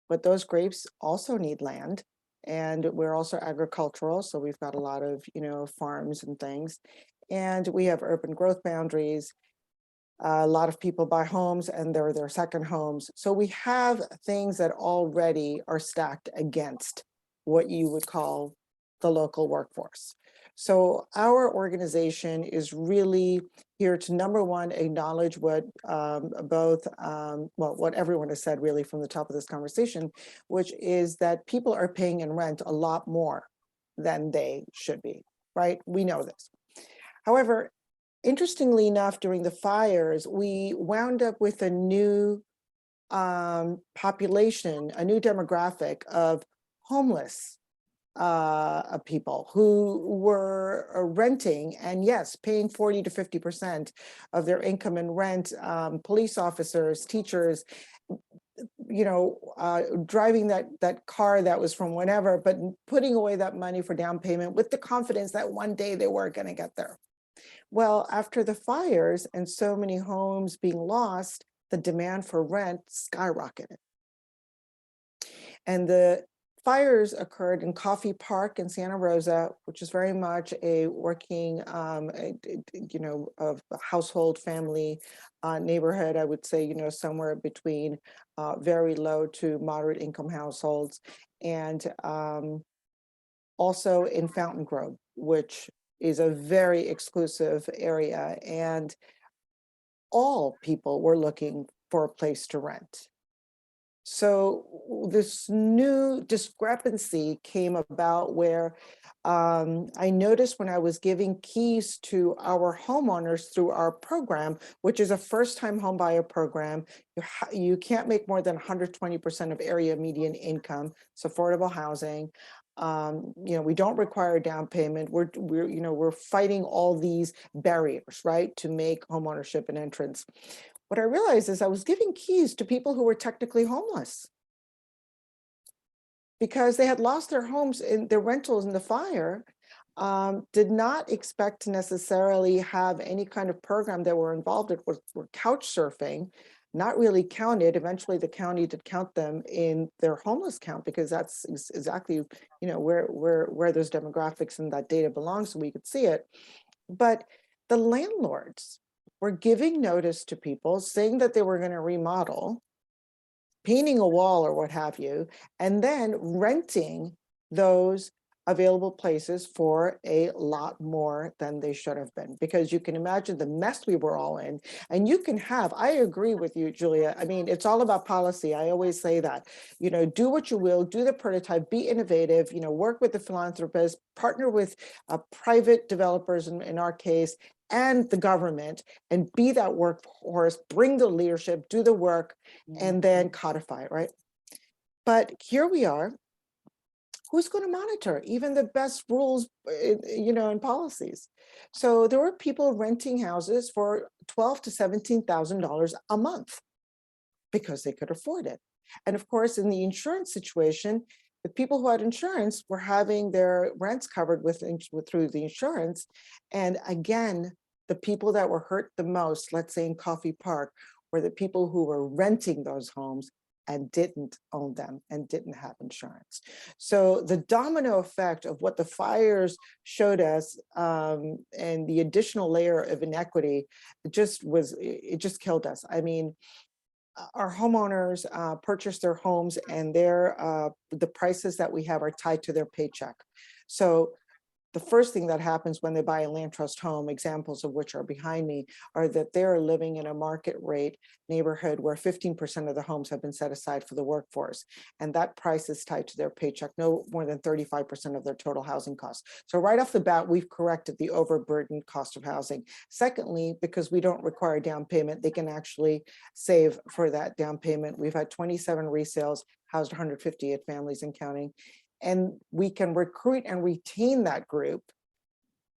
but those grapes also need land. And we're also agricultural, so we've got a lot of, farms and things. And we have urban growth boundaries. A lot of people buy homes and they're their second homes. So we have things that already are stacked against what you would call the local workforce. So our organization is really here to, number one, acknowledge what what everyone has said really from the top of this conversation, which is that people are paying in rent a lot more than they should be, right? We know this. However, interestingly enough, during the fires, we wound up with a new population, a new demographic of homeless people who were renting, and yes, paying 40 to 50% of their income in rent, police officers, teachers, driving that car that was from whenever, but putting away that money for down payment with the confidence that one day they were going to get there. Well, after the fires and so many homes being lost, the demand for rent skyrocketed. And the fires occurred in Coffee Park in Santa Rosa, which is very much a working, of household family neighborhood. I would say, somewhere between very low to moderate income households, and also in Fountain Grove, which is a very exclusive area, and all people were looking for a place to rent. So this new discrepancy came about where I noticed when I was giving keys to our homeowners through our program, which is a first-time homebuyer program. You can't make more than 120% of area median income. It's affordable housing. We don't require a down payment. We're fighting all these barriers, right, to make homeownership an entrance. What I realized is I was giving keys to people who were technically homeless. because they had lost their homes in their rentals in the fire, did not expect to necessarily have any kind of program that were involved in, were couch surfing, not really counted. Eventually the county did count them in their homeless count, because that's exactly, you know, where those demographics and that data belongs, so we could see it. But the landlords were giving notice to people saying that they were going to remodel, painting a wall or what have you, and then renting those available places for a lot more than they should have been, because you can imagine the mess we were all in. And you can have, I agree with you, Julia. I mean, it's all about policy. I always say that, you know, do what you will, do the prototype, be innovative, you know, work with the philanthropists, partner with private developers in our case, and the government, and be that workforce, bring the leadership, do the work, and then codify it, right? But here we are. Who's going to monitor even the best rules, you know, and policies? So there were people renting houses for $12,000 to $17,000 a month because they could afford it. And of course, in the insurance situation, the people who had insurance were having their rents covered through the insurance. And again, the people that were hurt the most, let's say in Coffey Park, were the people who were renting those homes and didn't own them and didn't have insurance. So the domino effect of what the fires showed us, and the additional layer of inequity, it just killed us. I mean, our homeowners purchase their homes, and the prices that we have are tied to their paycheck. So the first thing that happens when they buy a land trust home, examples of which are behind me, are that they're living in a market rate neighborhood where 15% of the homes have been set aside for the workforce. And that price is tied to their paycheck, no more than 35% of their total housing costs. So right off the bat, we've corrected the overburdened cost of housing. Secondly, because we don't require a down payment, they can actually save for that down payment. We've had 27 resales, housed 158 families and counting. And we can recruit and retain that group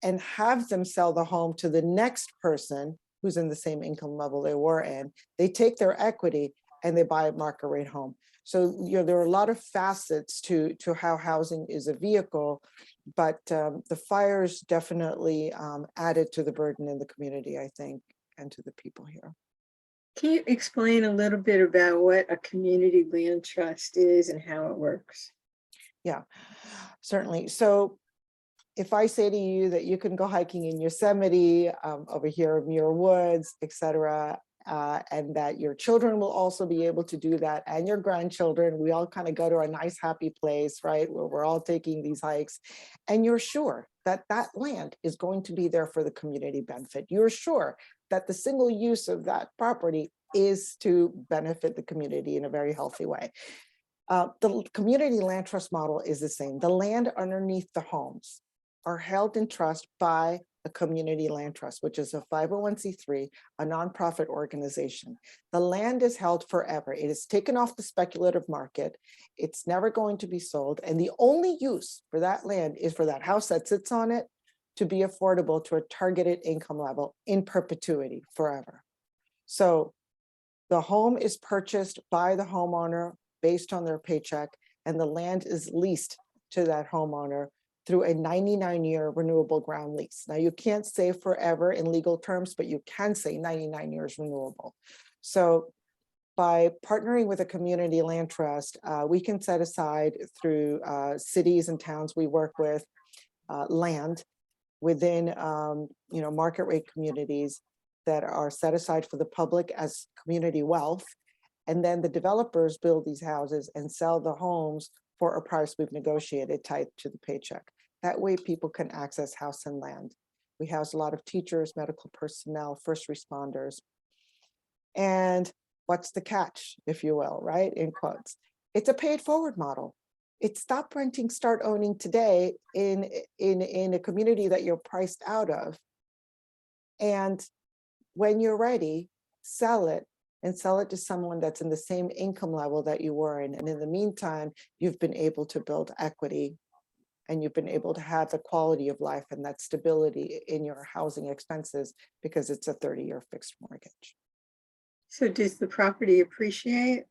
and have them sell the home to the next person who's in the same income level they were in. They take their equity and they buy a market rate home. So, you know, there are a lot of facets to how housing is a vehicle, but the fires definitely added to the burden in the community, I think, and to the people here. Can you explain a little bit about what a community land trust is and how it works? Yeah, certainly. So if I say to you that you can go hiking in Yosemite, over here, Muir Woods, et cetera, and that your children will also be able to do that, and your grandchildren, we all kind of go to a nice, happy place, right, where we're all taking these hikes, and you're sure that that land is going to be there for the community benefit. You're sure that the single use of that property is to benefit the community in a very healthy way. The community land trust model is the same. The land underneath the homes are held in trust by a community land trust, which is a 501c3, a nonprofit organization. The land is held forever. It is taken off the speculative market. It's never going to be sold. And the only use for that land is for that house that sits on it to be affordable to a targeted income level in perpetuity forever. So the home is purchased by the homeowner based on their paycheck, and the land is leased to that homeowner through a 99-year renewable ground lease. Now, you can't say forever in legal terms, but you can say 99 years renewable. So by partnering with a community land trust, we can set aside through cities and towns we work with land within market rate communities that are set aside for the public as community wealth. And then the developers build these houses and sell the homes for a price we've negotiated tied to the paycheck. That way people can access house and land. We house a lot of teachers, medical personnel, first responders. And what's the catch, if you will, right? In quotes. It's a pay it forward model. It's stop renting, start owning today in a community that you're priced out of. And when you're ready, sell it, and sell it to someone that's in the same income level that you were in. And in the meantime, you've been able to build equity, and you've been able to have the quality of life and that stability in your housing expenses because it's a 30-year fixed mortgage. So does the property appreciate?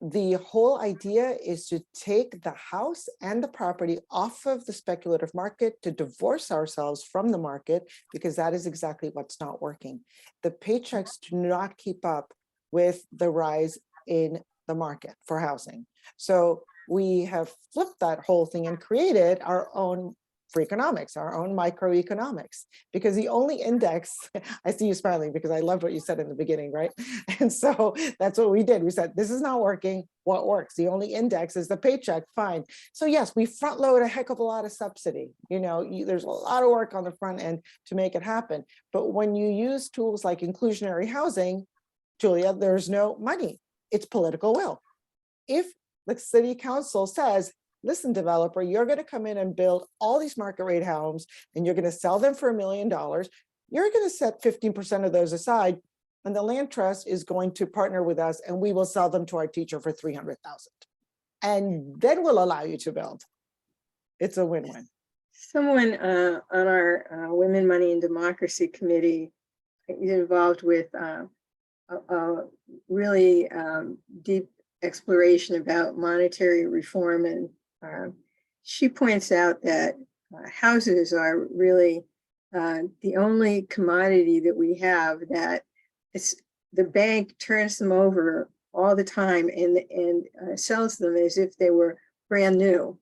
the whole idea is to take the house and the property off of the speculative market, to divorce ourselves from the market, because that is exactly what's not working. The paychecks do not keep up with the rise in the market for housing. So we have flipped that whole thing and created our own for economics, our own microeconomics, because the only index, I see you smiling because I loved what you said in the beginning, right? And so that's what we did. We said, this is not working. What works? The only index is the paycheck, fine. So yes, we front load a heck of a lot of subsidy. There's a lot of work on the front end to make it happen. But when you use tools like inclusionary housing, Julia, there's no money. It's political will. If the city council says, listen, developer, you're going to come in and build all these market rate homes and you're going to sell them for $1 million. You're going to set 15% of those aside, and the land trust is going to partner with us and we will sell them to our teacher for $300,000. And then we'll allow you to build. It's a win-win. Someone on our Women, Money, and Democracy Committee is involved with a really deep exploration about monetary reform, and she points out that houses are really the only commodity that we have that the bank turns them over all the time and sells them as if they were brand new.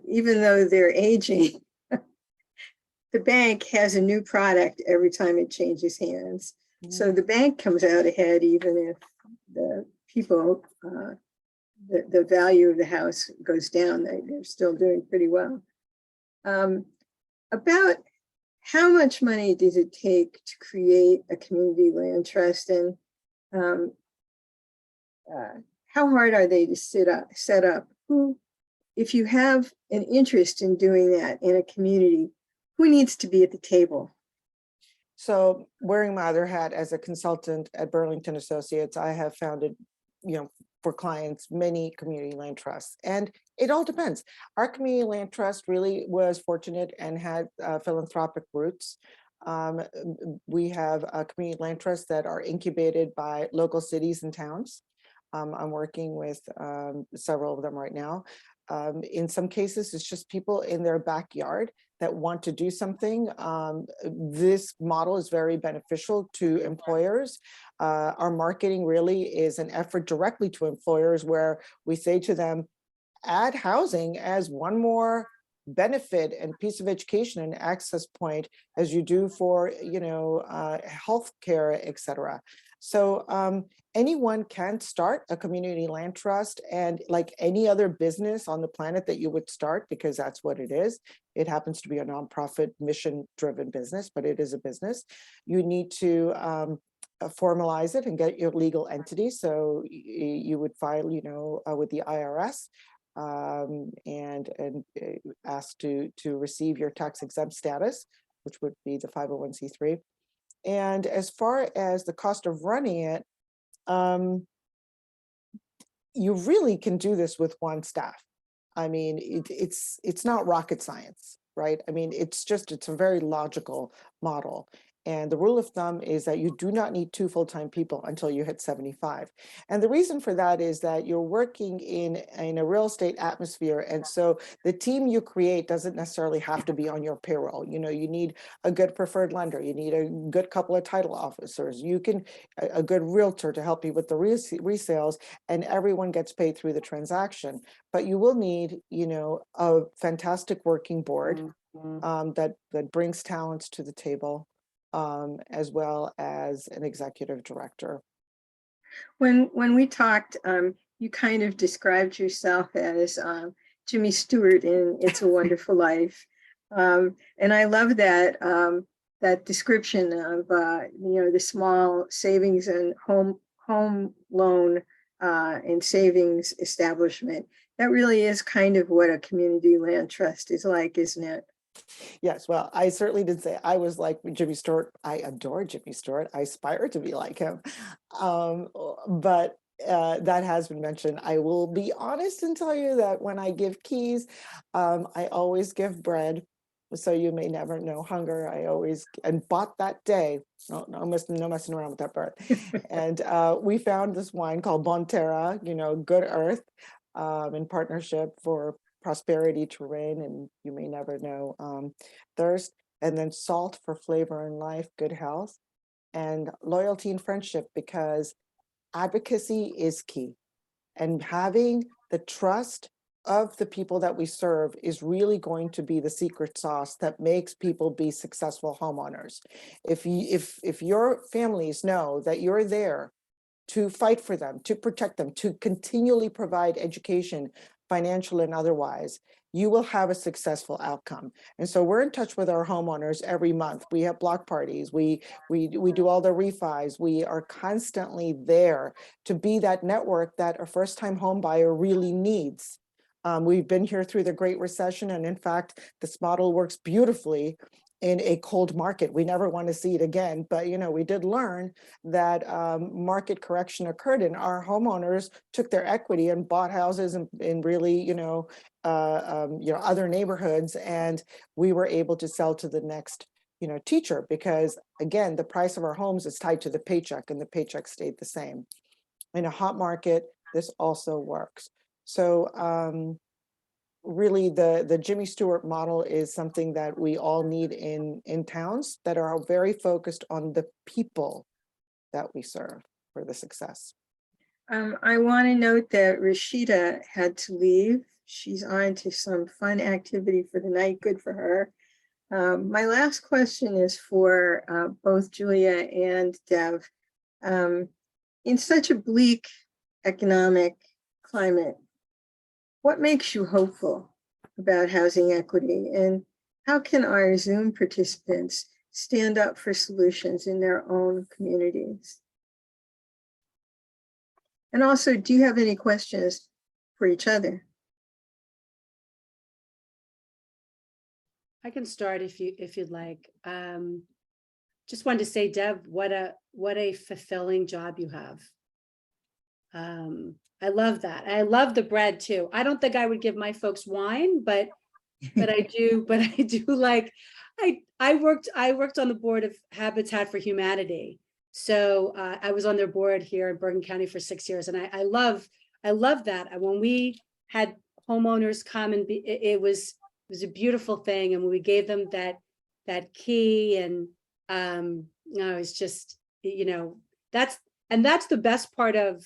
Even though they're aging, the bank has a new product every time it changes hands. So the bank comes out ahead, even if the people, the value of the house goes down. They're still doing pretty well. About how much money does it take to create a community land trust, and how hard are they to set up? If you have an interest in doing that in a community, who needs to be at the table? So wearing my other hat as a consultant at Burlington Associates, I have founded, for clients, many community land trusts, and it all depends. Our community land trust really was fortunate and had philanthropic roots. We have community land trusts that are incubated by local cities and towns. I'm working with several of them right now. In some cases, it's just people in their backyard that want to do something. This model is very beneficial to employers. Our marketing really is an effort directly to employers where we say to them, add housing as one more benefit and piece of education and access point as you do for, healthcare, et cetera. So anyone can start a community land trust, and like any other business on the planet that you would start, because that's what it is. It happens to be a nonprofit mission-driven business, but it is a business. You need to formalize it and get your legal entity. So you would file, with the IRS and ask to receive your tax exempt status, which would be the 501c3. And as far as the cost of running it, you really can do this with one staff. I mean, it's not rocket science, right? I mean, it's a very logical model. And the rule of thumb is that you do not need 2 full-time people until you hit 75. And the reason for that is that you're working in a real estate atmosphere. And so the team you create doesn't necessarily have to be on your payroll. You need a good preferred lender. You need a good couple of title officers. A good realtor to help you with the resales, and everyone gets paid through the transaction. But you will need, a fantastic working board that brings talents to the table, as well as an executive director. When we talked, you kind of described yourself as Jimmy Stewart in It's a Wonderful Life, and I love that that description of the small savings and home loan and savings establishment. That really is kind of what a community land trust is like, isn't it? Yes, well, I certainly did say I was like Jimmy Stewart. I adore Jimmy Stewart. I aspire to be like him. But that has been mentioned. I will be honest and tell you that when I give keys, I always give bread. So you may never know hunger. I always, and bought that day, no messing around with that bird. And we found this wine called Bonterra, Good Earth, in partnership for prosperity terrain, and you may never know thirst. And then salt for flavor and life, good health, and loyalty and friendship, because advocacy is key. And having the trust of the people that we serve is really going to be the secret sauce that makes people be successful homeowners. If your families know that you're there to fight for them, to protect them, to continually provide education, financial and otherwise, you will have a successful outcome. And so we're in touch with our homeowners every month. We have block parties. We do all the refis. We are constantly there to be that network that a first-time home buyer really needs. We've been here through the Great Recession, and in fact, this model works beautifully in a cold market. We never want to see it again, but we did learn that market correction occurred, and our homeowners took their equity and bought houses in really, other neighborhoods, and we were able to sell to the next, teacher, because again, the price of our homes is tied to the paycheck, and the paycheck stayed the same. In a hot market, this also works. So really the Jimmy Stewart model is something that we all need in towns that are very focused on the people that we serve for the success. I want to note that Rashida had to leave. She's on to some fun activity for the night. Good for her. My last question is for both Julia and Dev. In such a bleak economic climate, what makes you hopeful about housing equity, and how can our Zoom participants stand up for solutions in their own communities? And also, do you have any questions for each other? I can start if you'd like. Just wanted to say, Deb, what a fulfilling job you have. I love that. I love the bread too. I don't think I would give my folks wine, but I do like, I worked on the board of Habitat for Humanity. So I was on their board here in Bergen County for 6 years. And I love that. And when we had homeowners come and it was a beautiful thing. And when we gave them that key, and it's just, that's the best part of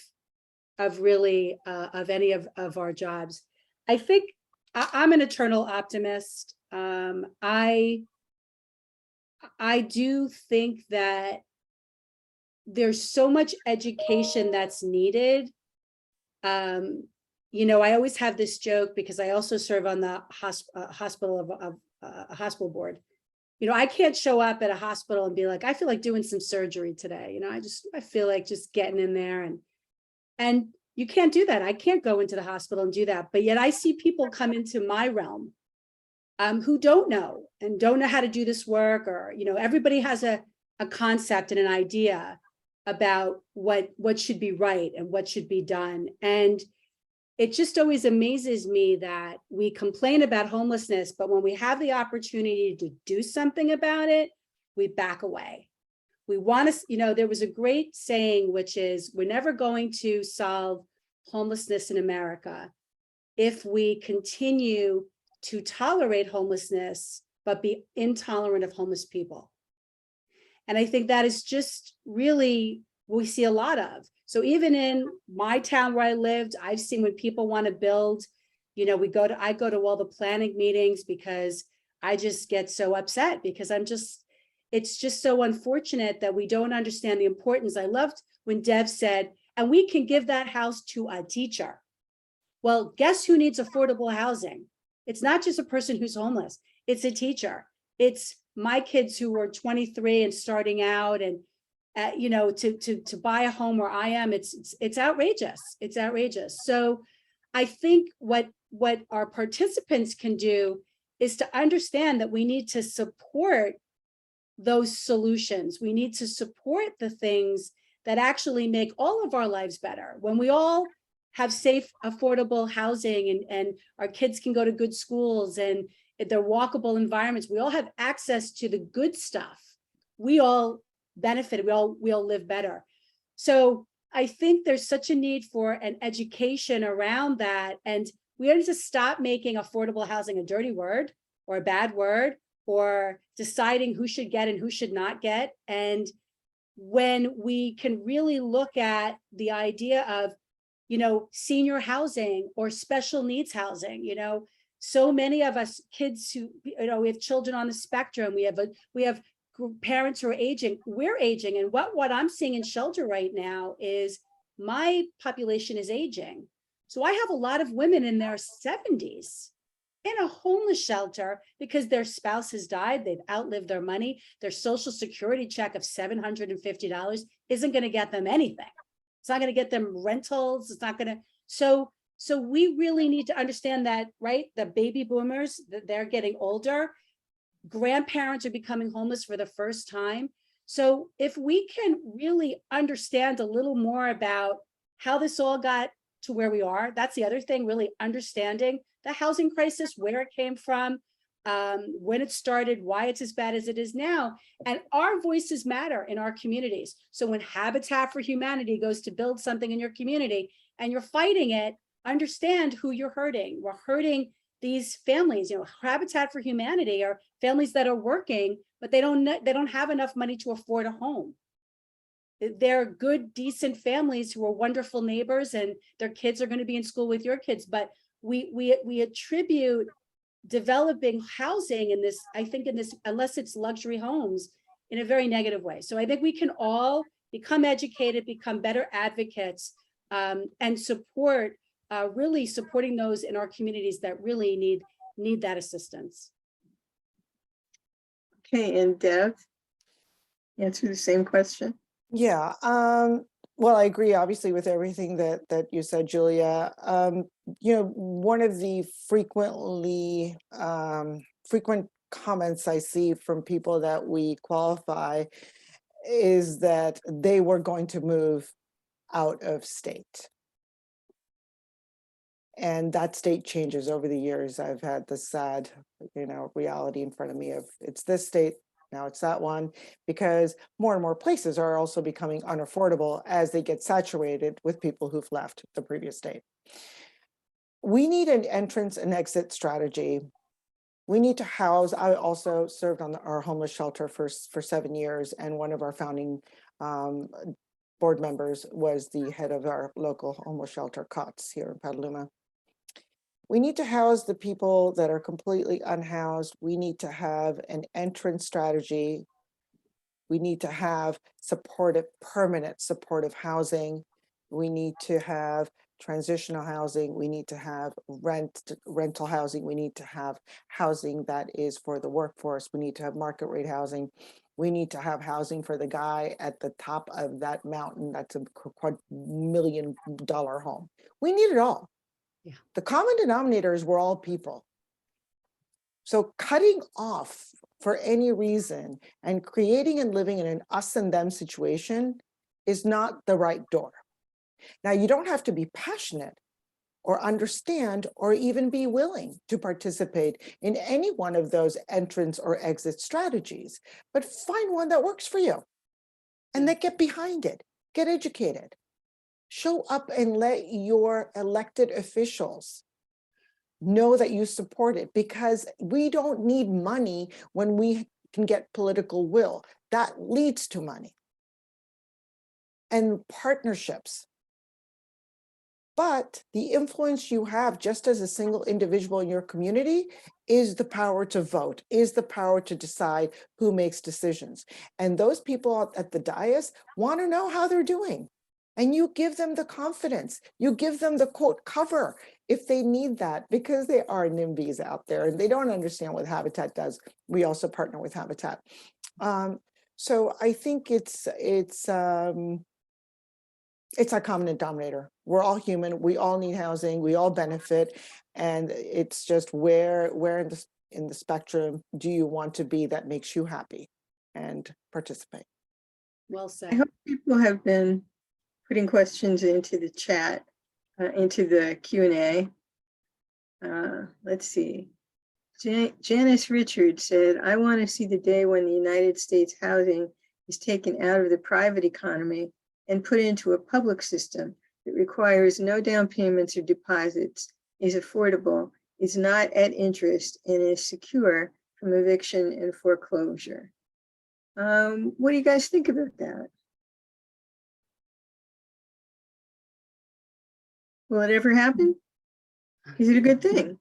really of any of our jobs. I think I'm an eternal optimist. I do think that there's so much education that's needed. I always have this joke because I also serve on the hospital board. I can't show up at a hospital and be like, I feel like doing some surgery today. I feel like just getting in there, and you can't do that. I can't go into the hospital and do that. But yet I see people come into my realm who don't know how to do this work, or, everybody has a concept and an idea about what should be right and what should be done. And it just always amazes me that we complain about homelessness, but when we have the opportunity to do something about it, we back away. We want to, there was a great saying, which is, we're never going to solve homelessness in America if we continue to tolerate homelessness, but be intolerant of homeless people. And I think that is just really what we see a lot of. So even in my town where I lived, I've seen when people want to build, I go to all the planning meetings because I just get so upset, because it's just so unfortunate that we don't understand the importance. I loved when Dev said, and we can give that house to a teacher. Well, guess who needs affordable housing? It's not just a person who's homeless, it's a teacher. It's my kids who are 23 and starting out, and to buy a home where I am, it's outrageous. It's outrageous. So I think what our participants can do is to understand that we need to support those solutions. We need to support the things that actually make all of our lives better. When we all have safe, affordable housing, and our kids can go to good schools, and they're walkable environments. We all have access to the good stuff. We all benefit. We all live better. So I think there's such a need for an education around that. And we need to stop making affordable housing a dirty word or a bad word, or deciding who should get and who should not get. And when we can really look at the idea of, senior housing or special needs housing, so many of us kids who, we have children on the spectrum, we have parents who are aging, we're aging. And what I'm seeing in shelter right now is my population is aging. So I have a lot of women in their 70s in a homeless shelter because their spouse has died, they've outlived their money, their social security check of $750 isn't going to get them anything. It's not going to get them rentals. It's not going to. So we really need to understand that, right? The baby boomers, they're getting older. Grandparents are becoming homeless for the first time. So if we can really understand a little more about how this all got to where we are, that's the other thing, really understanding the housing crisis, where it came from, when it started, why it's as bad as it is now. And our voices matter in our communities. So when Habitat for Humanity goes to build something in your community and you're fighting it, understand who you're hurting. We're hurting these families. Habitat for Humanity are families that are working, but they don't have enough money to afford a home. They're good, decent families who are wonderful neighbors, and their kids are going to be in school with your kids. But we attribute developing housing in this, I think, unless it's luxury homes, in a very negative way. So I think we can all become educated, become better advocates, and support, really supporting those in our communities that really need that assistance. Okay, and Deb, answer the same question. Yeah, well, I agree, obviously, with everything that you said, Julia. One of the frequent comments I see from people that we qualify is that they were going to move out of state. And that state changes over the years. I've had the sad, reality in front of me of it's this state, now it's that one, because more and more places are also becoming unaffordable as they get saturated with people who've left the previous state. We need an entrance and exit strategy. We need to house. I also served on our homeless shelter for 7 years, and one of our founding board members was the head of our local homeless shelter, COTS, here in Petaluma. We need to house the people that are completely unhoused. We need to have an entrance strategy. We need to have permanent supportive housing. We need to have transitional housing. We need to have rental housing. We need to have housing that is for the workforce. We need to have market rate housing. We need to have housing for the guy at the top of that mountain that's a $1 million home. We need it all. Yeah. The common denominator is we're all people. So cutting off for any reason and creating and living in an us and them situation is not the right door. Now, you don't have to be passionate or understand or even be willing to participate in any one of those entrance or exit strategies, but find one that works for you and then get behind it, get educated. Show up and let your elected officials know that you support it, because we don't need money when we can get political will. That leads to money and partnerships. But the influence you have just as a single individual in your community is the power to vote, is the power to decide who makes decisions. And those people at the dais want to know how they're doing. And you give them the confidence. You give them the quote cover if they need that, because there are NIMBYs out there and they don't understand what Habitat does. We also partner with Habitat. So I think it's our common denominator. We're all human. We all need housing. We all benefit, and it's just where in the spectrum do you want to be that makes you happy and participate. Well said. I hope people have been putting questions into the chat, into the Q&A. Let's see. Janice Richards said, I want to see the day when the United States housing is taken out of the private economy and put into a public system that requires no down payments or deposits, is affordable, is not at interest, and is secure from eviction and foreclosure. What do you guys think about that? Will it ever happen? Is it a good thing?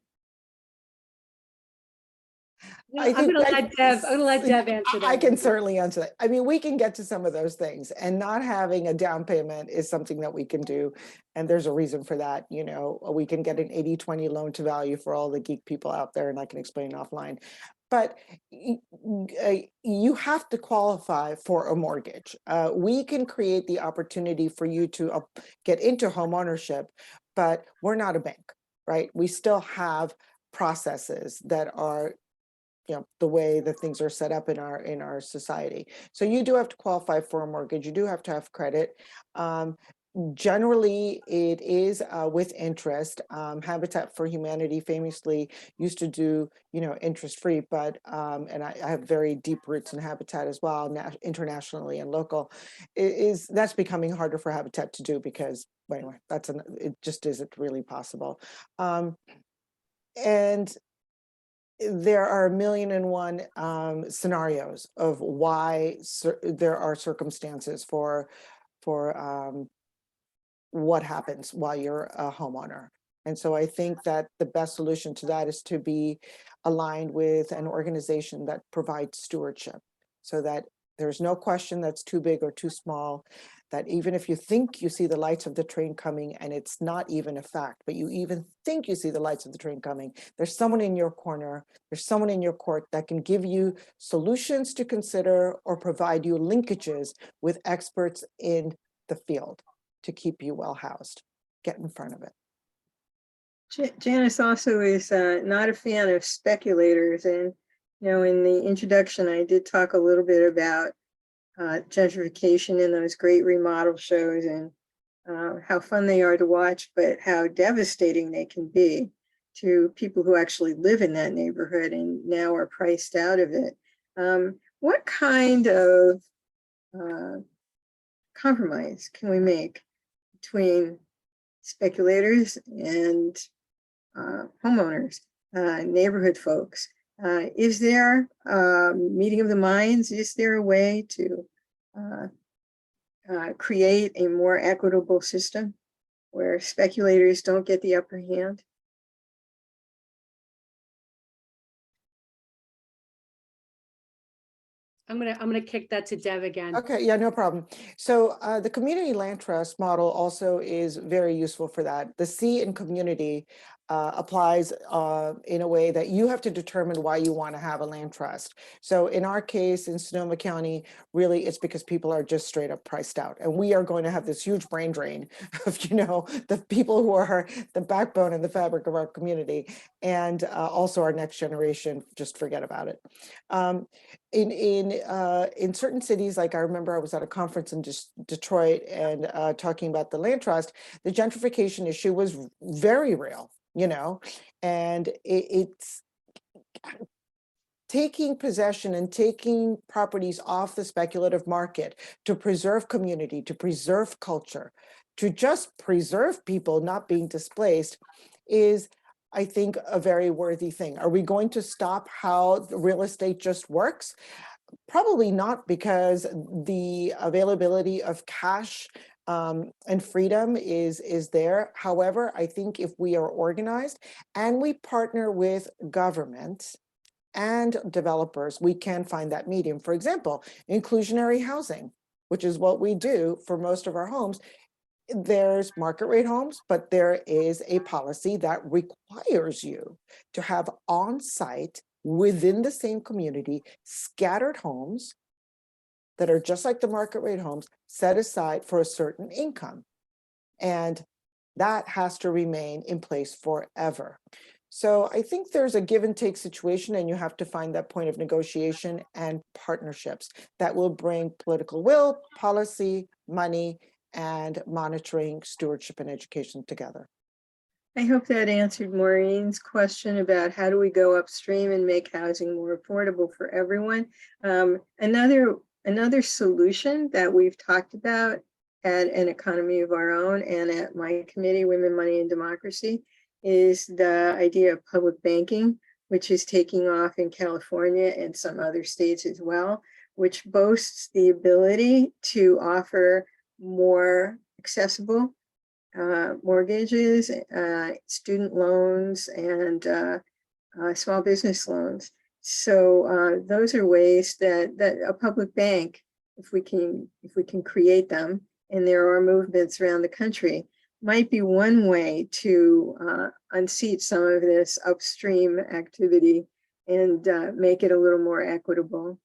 I I'm think gonna let Deb, I'm gonna let Deb answer that. I can one. certainly answer that. I mean, we can get to some of those things, and not having a down payment is something that we can do. And there's a reason for that. You know, we can get an 80-20 loan to value for all the geek people out there, and I can explain offline. But you have to qualify for a mortgage. We can create the opportunity for you to get into home ownership, but we're not a bank, right? We still have processes that are, you know, the way that things are set up in our society. So you do have to qualify for a mortgage. You do have to have credit. Generally, it is with interest. Habitat for Humanity famously used to do, you know, interest-free, but and I have very deep roots in Habitat as well, internationally and local. That's becoming harder for Habitat to do because, anyway, it just isn't really possible. And there are 1,000,001 scenarios of why there are circumstances for what happens while you're a homeowner. And so I think that the best solution to that is to be aligned with an organization that provides stewardship, so that there's no question that's too big or too small, that even if you think you see the lights of the train coming and it's not even a fact, but you even think you see the lights of the train coming, there's someone in your corner, there's someone in your court that can give you solutions to consider or provide you linkages with experts in the field to keep you well housed. Get in front of it. Janice also is not a fan of speculators. And, you know, in the introduction, I did talk a little bit about gentrification and those great remodel shows and how fun they are to watch, but how devastating they can be to people who actually live in that neighborhood and now are priced out of it. What kind of compromise can we make between speculators and homeowners, neighborhood folks? Is there a meeting of the minds? Is there a way to create a more equitable system where speculators don't get the upper hand? I'm gonna kick that to Deb again. Okay, yeah, no problem. So the community land trust model also is very useful for that. The C in community applies in a way that you have to determine why you want to have a land trust. So in our case, in Sonoma County, really it's because people are just straight up priced out. And we are going to have this huge brain drain of, you know, the people who are the backbone and the fabric of our community. And also our next generation, just forget about it. In certain cities, like I remember I was at a conference in Detroit and talking about the land trust, the gentrification issue was very real, you know, and it's taking possession and taking properties off the speculative market to preserve community, to preserve culture, to just preserve people not being displaced is, I think, a very worthy thing. Are we going to stop how real estate just works? Probably not, because the availability of cash and freedom is there. However, I think if we are organized and we partner with governments and developers, we can find that medium. For example, inclusionary housing, which is what we do for most of our homes. There's market rate homes, but there is a policy that requires you to have on-site, within the same community, scattered homes that are just like the market rate homes, set aside for a certain income. And that has to remain in place forever. So I think there's a give and take situation, and you have to find that point of negotiation and partnerships that will bring political will, policy, money, and monitoring, stewardship, and education together. I hope that answered Maureen's question about how do we go upstream and make housing more affordable for everyone. Another solution that we've talked about at An Economy of Our Own and at my committee, Women, Money, and Democracy, is the idea of public banking, which is taking off in California and some other states as well, which boasts the ability to offer more accessible mortgages, student loans, and small business loans. So those are ways that a public bank, if we can create them, and there are movements around the country, might be one way to unseat some of this upstream activity and make it a little more equitable.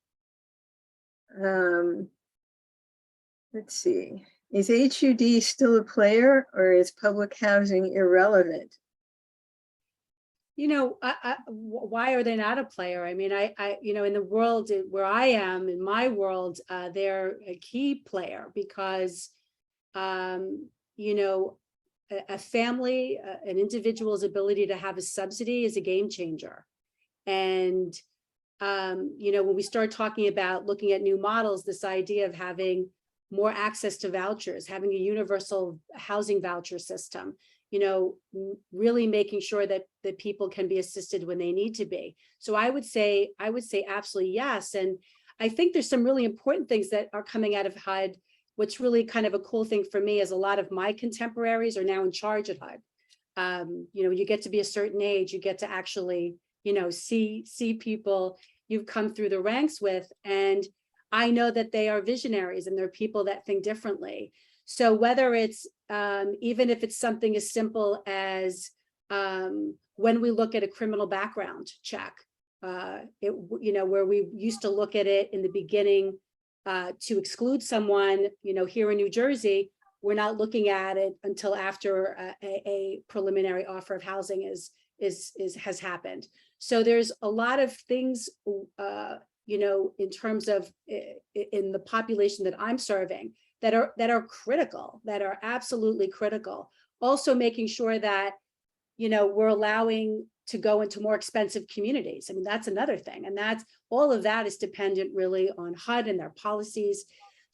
Let's see. Is HUD still a player, or is public housing irrelevant? You know, why are they not a player? I mean, you know, in the world where I am, in my world, they're a key player because, you know, a family, an individual's ability to have a subsidy is a game changer. And, you know, when we start talking about looking at new models, this idea of having more access to vouchers, having a universal housing voucher system, you know, really making sure that people can be assisted when they need to be. So I would say absolutely yes. And I think there's some really important things that are coming out of HUD. What's really kind of a cool thing for me is a lot of my contemporaries are now in charge at HUD. You know, you get to be a certain age, you get to actually, you know, see people you've come through the ranks with. And I know that they are visionaries and they're people that think differently. So whether it's, even if it's something as simple as when we look at a criminal background check, you know, where we used to look at it in the beginning to exclude someone, you know, here in New Jersey, we're not looking at it until after a preliminary offer of housing has happened. So there's a lot of things, you know, in terms of in the population that I'm serving that are critical, that are absolutely critical. Also making sure that, you know, we're allowing to go into more expensive communities. I mean, that's another thing. And that's all of that is dependent really on HUD and their policies.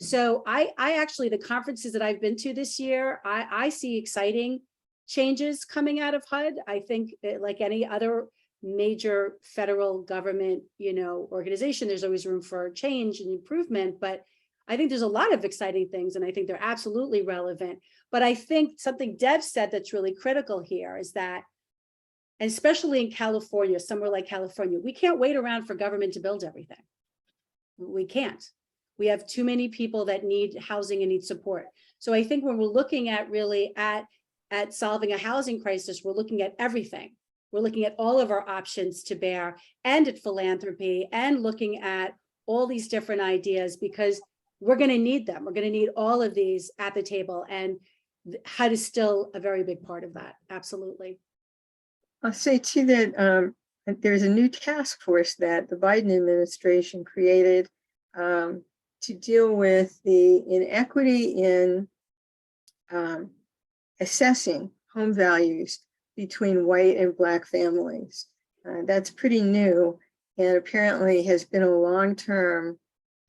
So I actually, the conferences that I've been to this year, I see exciting changes coming out of HUD. I think like any other major federal government, you know, organization, there's always room for change and improvement, but I think there's a lot of exciting things and I think they're absolutely relevant. But I think something Deb said that's really critical here is that, and especially in California, somewhere like California, we can't wait around for government to build everything. We can't. We have too many people that need housing and need support. So I think when we're looking at really at solving a housing crisis, we're looking at everything. We're looking at all of our options to bear and at philanthropy and looking at all these different ideas because we're going to need them. We're going to need all of these at the table. And HUD is still a very big part of that. Absolutely. I'll say too that there's a new task force that the Biden administration created to deal with the inequity in assessing home values between white and Black families. That's pretty new and apparently has been a long-term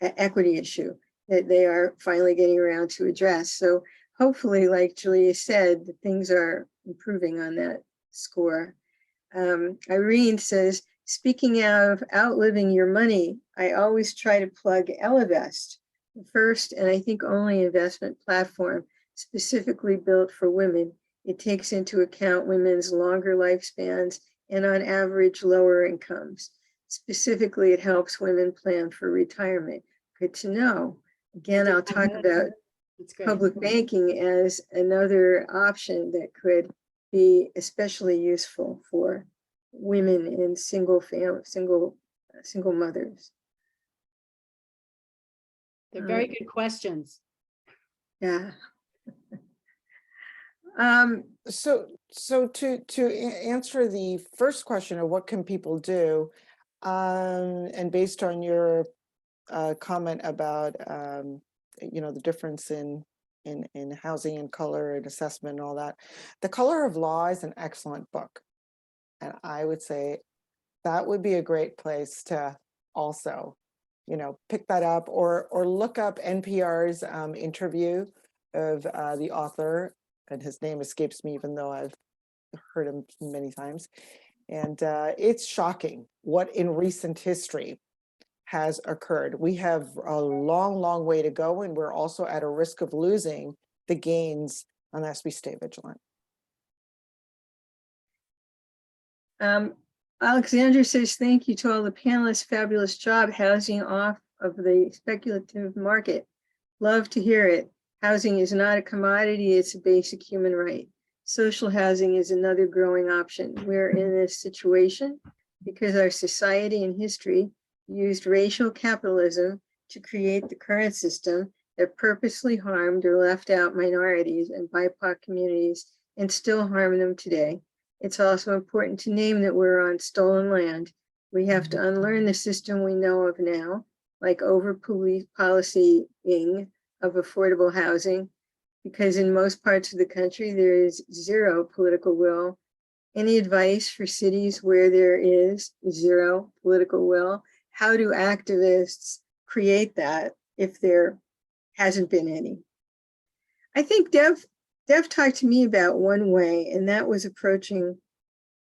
equity issue that they are finally getting around to address. So hopefully, like Julia said, things are improving on that score. Irene says, speaking of outliving your money, I always try to plug Ellevest, the first and I think only investment platform specifically built for women. It takes into account women's longer lifespans and on average lower incomes. Specifically, it helps women plan for retirement. Good to know. Again, I'll talk about public banking as another option that could be especially useful for women in single mothers. They're very good questions. Yeah. So to answer the first question of what can people do, and based on your comment about you know, the difference in in housing and color and assessment and all that. The Color of Law is an excellent book. And I would say that would be a great place to also, pick that up or look up NPR's interview of the author, and his name escapes me, even though I've heard him many times. And it's shocking what in recent history has occurred. We have a long, long way to go, and we're also at a risk of losing the gains unless we stay vigilant. Alexandra says, thank you to all the panelists. Fabulous job housing off of the speculative market. Love to hear it. Housing is not a commodity, it's a basic human right. Social housing is another growing option. We're in this situation because our society and history used racial capitalism to create the current system that purposely harmed or left out minorities and BIPOC communities and still harm them today. It's also important to name that we're on stolen land. We have to unlearn the system we know of now, like over-policing of affordable housing, because in most parts of the country, there is zero political will. Any advice for cities where there is zero political will? How do activists create that if there hasn't been any? I think Dev talked to me about one way, and that was approaching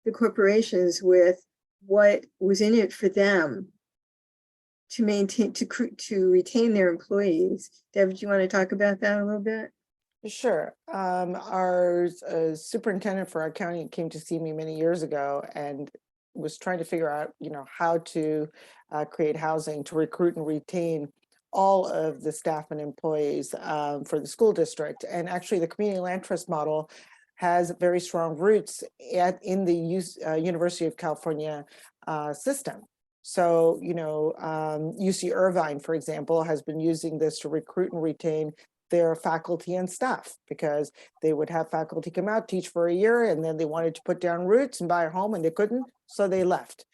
the corporations with what was in it for them to maintain, to retain their employees. Dev, do you want to talk about that a little bit? Sure. Our superintendent for our county came to see me many years ago and was trying to figure out, how to create housing to recruit and retain all of the staff and employees for the school district. And actually, the community land trust model has very strong roots in the University of California system. So, UC Irvine, for example, has been using this to recruit and retain their faculty and staff, because they would have faculty come out, teach for a year, and then they wanted to put down roots and buy a home, and they couldn't, so they left.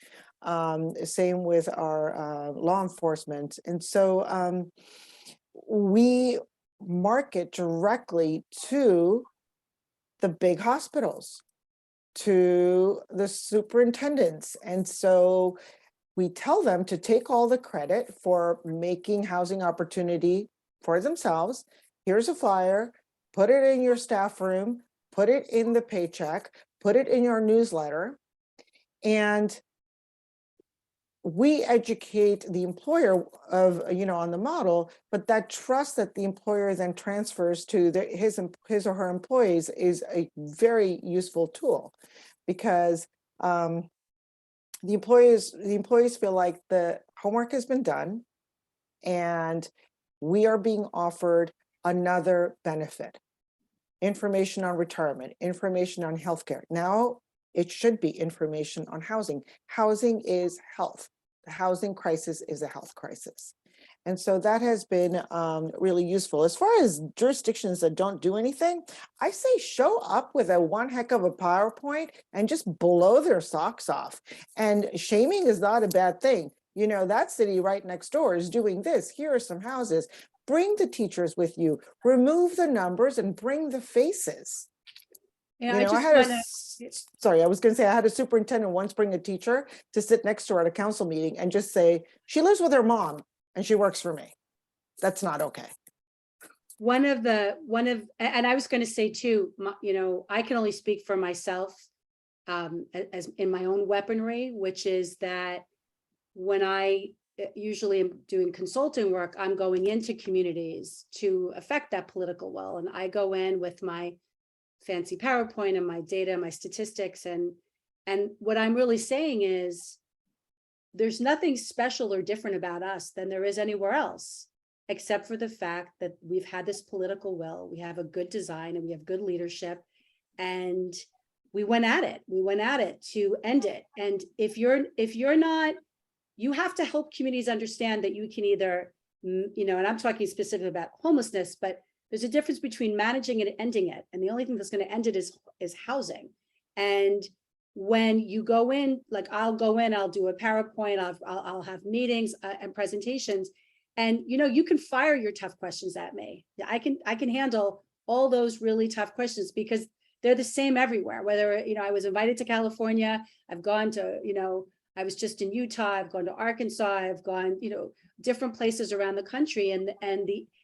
Same with our law enforcement. And so we market directly to the big hospitals, to the superintendents. And so we tell them to take all the credit for making housing opportunity for themselves. Here's a flyer, put it in your staff room, put it in the paycheck, put it in your newsletter. And we educate the employer on the model, but that trust that the employer then transfers to his or her employees is a very useful tool, because the employees feel like the homework has been done and we are being offered another benefit. Information on retirement, information on healthcare. Now it should be information on housing. Housing is health. The housing crisis is a health crisis. And so that has been really useful. As far as jurisdictions that don't do anything, I say show up with a one heck of a PowerPoint and just blow their socks off. And shaming is not a bad thing. That city right next door is doing this. Here are some houses. Bring the teachers with you. Remove the numbers and bring the faces. Yeah, I was going to say I had a superintendent once bring a teacher to sit next to her at a council meeting and just say, she lives with her mom and she works for me. That's not okay. And I was going to say too, I can only speak for myself as in my own weaponry, which is that when I usually am doing consulting work, I'm going into communities to affect that political will. And I go in with my fancy PowerPoint and my data, my statistics. And what I'm really saying is there's nothing special or different about us than there is anywhere else, except for the fact that we've had this political will, we have a good design and we have good leadership. And we went at it. We went at it to end it. And if you're not, you have to help communities understand that you can either, and I'm talking specifically about homelessness, but there's a difference between managing it and ending it. And the only thing that's going to end it is housing. And when you go in, like I'll go in, I'll do a PowerPoint, I'll have meetings and presentations. And, you can fire your tough questions at me. I can handle all those really tough questions because they're the same everywhere. Whether, I was invited to California, I've gone to, I was just in Utah, I've gone to Arkansas, I've gone, different places around the country, and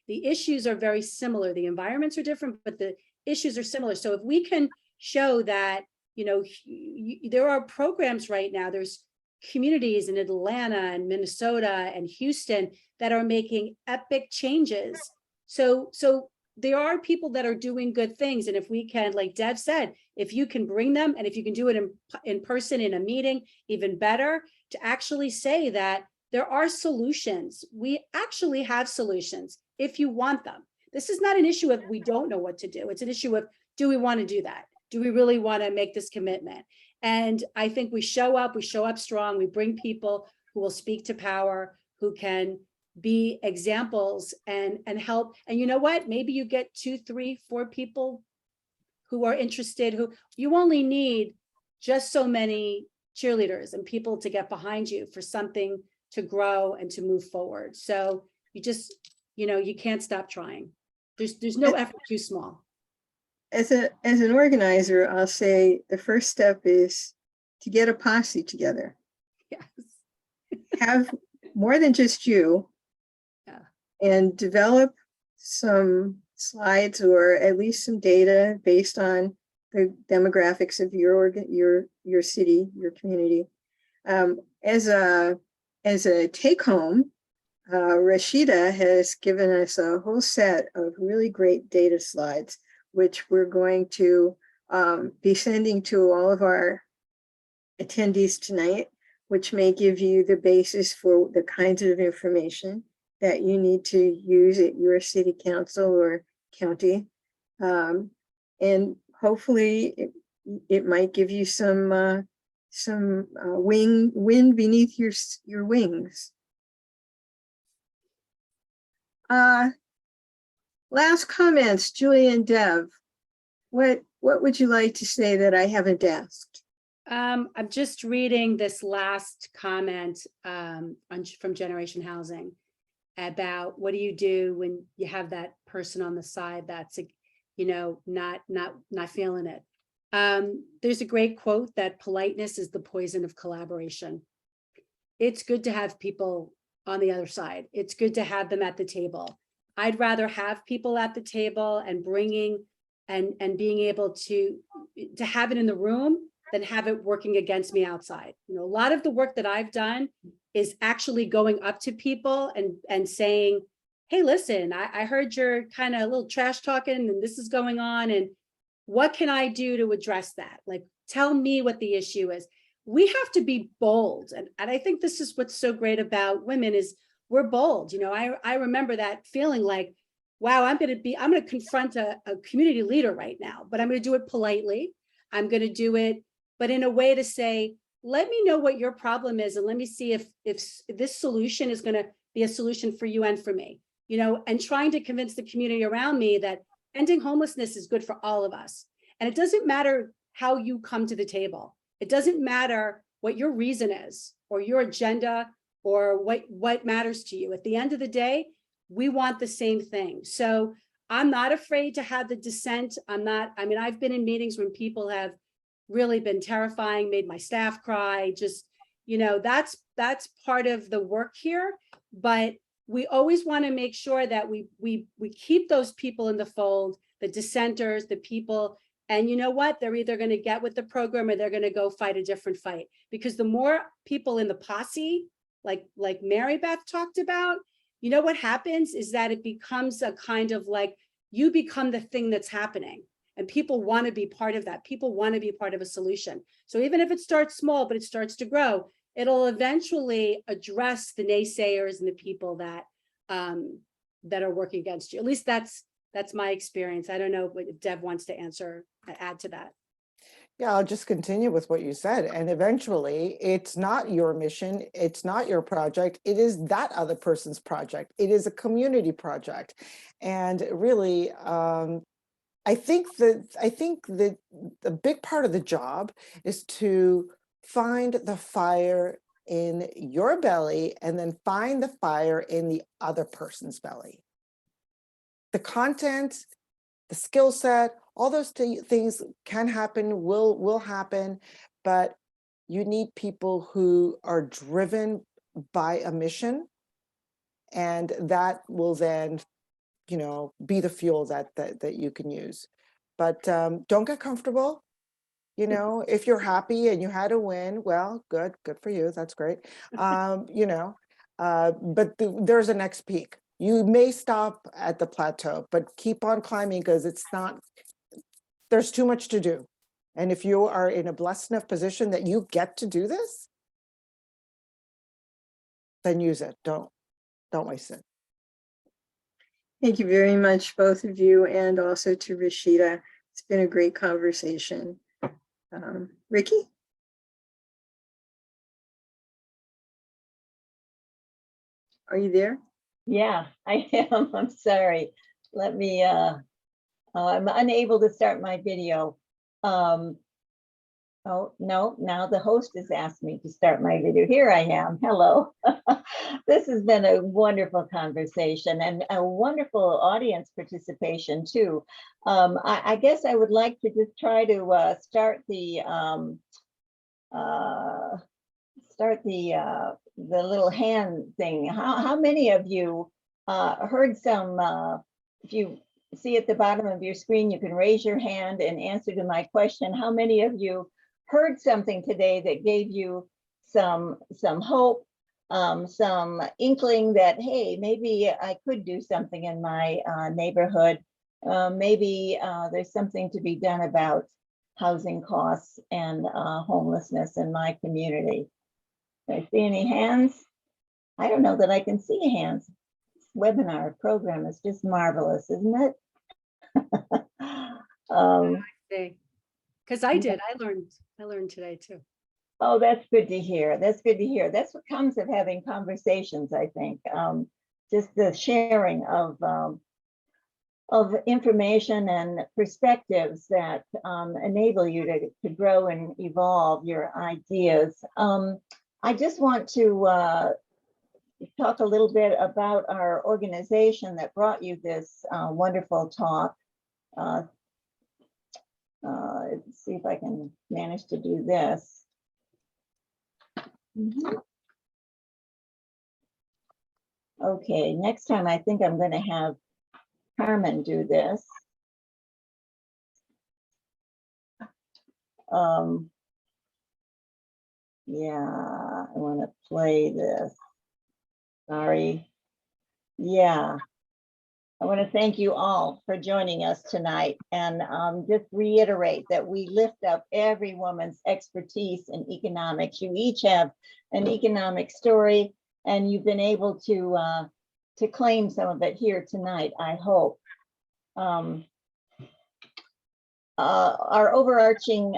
the issues are very similar. The environments are different, but the issues are similar. So if we can show that, there are programs right now, there's communities in Atlanta and Minnesota and Houston that are making epic changes. So there are people that are doing good things. And if we can, like Dev said, if you can bring them, and if you can do it in person in a meeting, even better, to actually say that there are solutions. We actually have solutions if you want them. This is not an issue of we don't know what to do. It's an issue of, do we want to do that? Do we really want to make this commitment? And I think we show up strong, we bring people who will speak to power, who can be examples and help. And you know what? Maybe you get 2, 3, 4 people who are interested, who you only need just so many cheerleaders and people to get behind you for something to grow and to move forward. So you just, you can't stop trying. There's no effort too small. As an organizer, I'll say the first step is to get a posse together. Yes. Have more than just you. Yeah. And develop some slides or at least some data based on the demographics of your city, your community. As a take home, Rashida has given us a whole set of really great data slides, which we're going to be sending to all of our attendees tonight, which may give you the basis for the kinds of information that you need to use at your city council or county. And hopefully it might give you some wind beneath your wings. Last comments, Julie and Dev. What would you like to say that I haven't asked? I'm just reading this last comment from Generation Housing about what do you do when you have that person on the side that's, not feeling it. There's a great quote that politeness is the poison of collaboration. It's good to have people on the other side. It's good to have them at the table. I'd rather have people at the table and bringing and being able to have it in the room than have it working against me outside. A lot of the work that I've done is actually going up to people and saying, hey, listen, I heard you're kind of a little trash talking and this is going on. And what can I do to address that? Like, tell me what the issue is. We have to be bold. And I think this is what's so great about women is we're bold. I remember that feeling like, wow, I'm going to confront a community leader right now, but I'm going to do it politely. I'm going to do it, but in a way to say, let me know what your problem is. And let me see if this solution is going to be a solution for you and for me, and trying to convince the community around me that ending homelessness is good for all of us. And it doesn't matter how you come to the table. It doesn't matter what your reason is or your agenda or what matters to you. At the end of the day, we want the same thing. So I'm not afraid to have the dissent. I've been in meetings when people have really been terrifying, made my staff cry, just, that's part of the work here. But we always want to make sure that we keep those people in the fold, the dissenters, the people. And you know what? They're either going to get with the program or they're going to go fight a different fight. Because the more people in the posse, like Mary Beth talked about, what happens is that it becomes a kind of like, you become the thing that's happening. And people want to be part of that. People want to be part of a solution. So even if it starts small, but it starts to grow, it'll eventually address the naysayers and the people that are working against you. At least that's my experience. I don't know if Deb wants to add to that. Yeah, I'll just continue with what you said. And eventually, it's not your mission. It's not your project. It is that other person's project. It is a community project. And really, I think that the big part of the job is to find the fire in your belly and then find the fire in the other person's belly. The content, the skill set, all those things can happen, will happen, but you need people who are driven by a mission, and that will then, you know, be the fuel that you can use. But don't get comfortable. You know, if you're happy and you had a win, well, good for you. That's great. You know, but there's a next peak. You may stop at the plateau, but keep on climbing, because it's not, there's too much to do. And if you are in a blessed enough position that you get to do this, then use it. Don't waste it. Thank you very much, both of you, and also to Rashida. It's been a great conversation. Ricky? Are you there? Yeah, I am. I'm sorry. Let me, I'm unable to start my video. Oh, no, now the host has asked me to start my video. Here I am. Hello. This has been a wonderful conversation and a wonderful audience participation too. I guess I would like to just try to start the little hand thing. How many of you heard some, if you see at the bottom of your screen, you can raise your hand and answer to my question. How many of you heard something today that gave you some hope, some inkling that, hey, maybe I could do something in my neighborhood. Maybe there's something to be done about housing costs and homelessness in my community. Do I see any hands? I don't know that I can see hands. This webinar program is just marvelous, isn't it? Because I did. I learned today too. Oh, that's good to hear. That's good to hear. That's what comes of having conversations, I think. Just the sharing of information and perspectives that enable you to grow and evolve your ideas. I just want to talk a little bit about our organization that brought you this wonderful talk. Let's see if I can manage to do this. Okay, next time I think I'm going to have Carmen do this. Yeah, I want to play this. Sorry. Yeah. I want to thank you all for joining us tonight and just reiterate that we lift up every woman's expertise in economics. You each have an economic story, and you've been able to claim some of it here tonight, I hope. Our overarching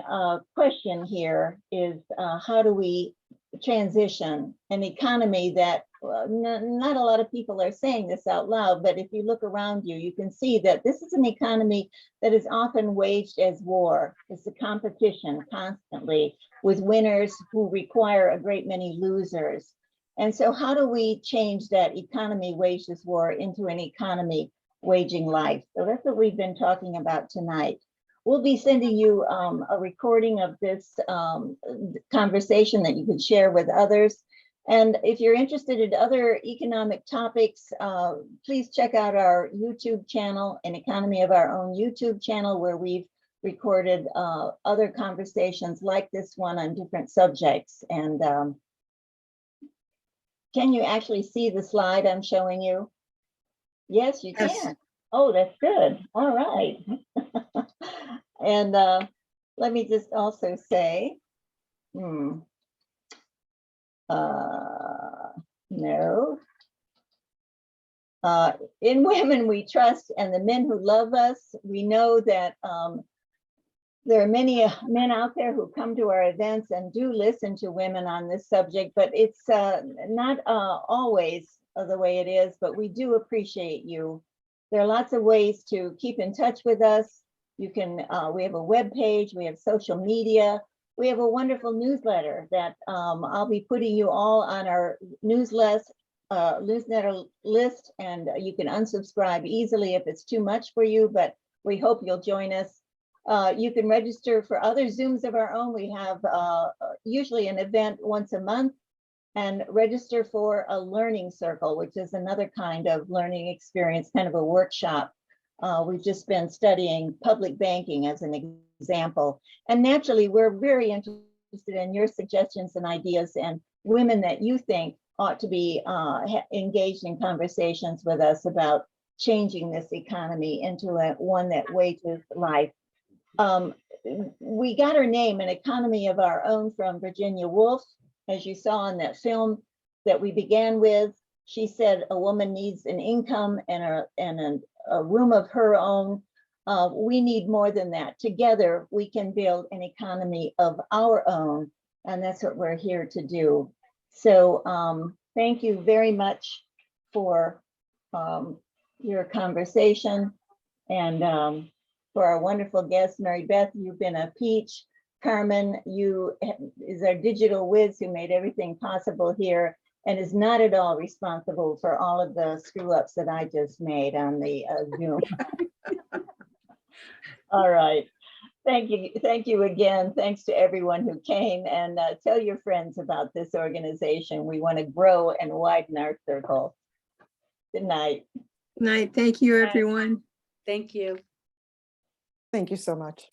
question here is how do we transition an economy that not a lot of people are saying this out loud, but if you look around you, you can see that this is an economy that is often waged as war. It's a competition constantly with winners who require a great many losers. And so how do we change that economy waged as war into an economy waging life? So that's what we've been talking about tonight. We'll be sending you a recording of this conversation that you can share with others. And if you're interested in other economic topics, please check out our YouTube channel, An Economy of Our Own YouTube channel, where we've recorded other conversations like this one on different subjects. And can you actually see the slide I'm showing you? Yes, you can. Yes. Oh, that's good. All right. And let me just also say, no. In Women We Trust and the Men Who Love Us, we know that there are many men out there who come to our events and do listen to women on this subject, but it's not always the way it is, but we do appreciate you. There are lots of ways to keep in touch with us. You can, we have a web page, we have social media. we have a wonderful newsletter that I'll be putting you all on our newsletter list, and you can unsubscribe easily if it's too much for you, but we hope you'll join us. You can register for other Zooms of our own. We have usually an event once a month, and register for a learning circle, which is another kind of learning experience, kind of a workshop. We've just been studying public banking as an example. And naturally, we're very interested in your suggestions and ideas, and women that you think ought to be engaged in conversations with us about changing this economy into one that wages life. We got our name, An Economy of Our Own, from Virginia Woolf. As you saw in that film that we began with, she said a woman needs an income and a room of her own. We need more than that. Together, we can build an economy of our own, and that's what we're here to do. So thank you very much for your conversation, and for our wonderful guest, Mary Beth, you've been a peach. Carmen, you is our digital whiz who made everything possible here and is not at all responsible for all of the screw ups that I just made on the Zoom. All right. Thank you. Thank you again. Thanks to everyone who came, and tell your friends about this organization. We want to grow and widen our circle. Good night. Good night. Thank you, everyone. Thank you. Thank you so much.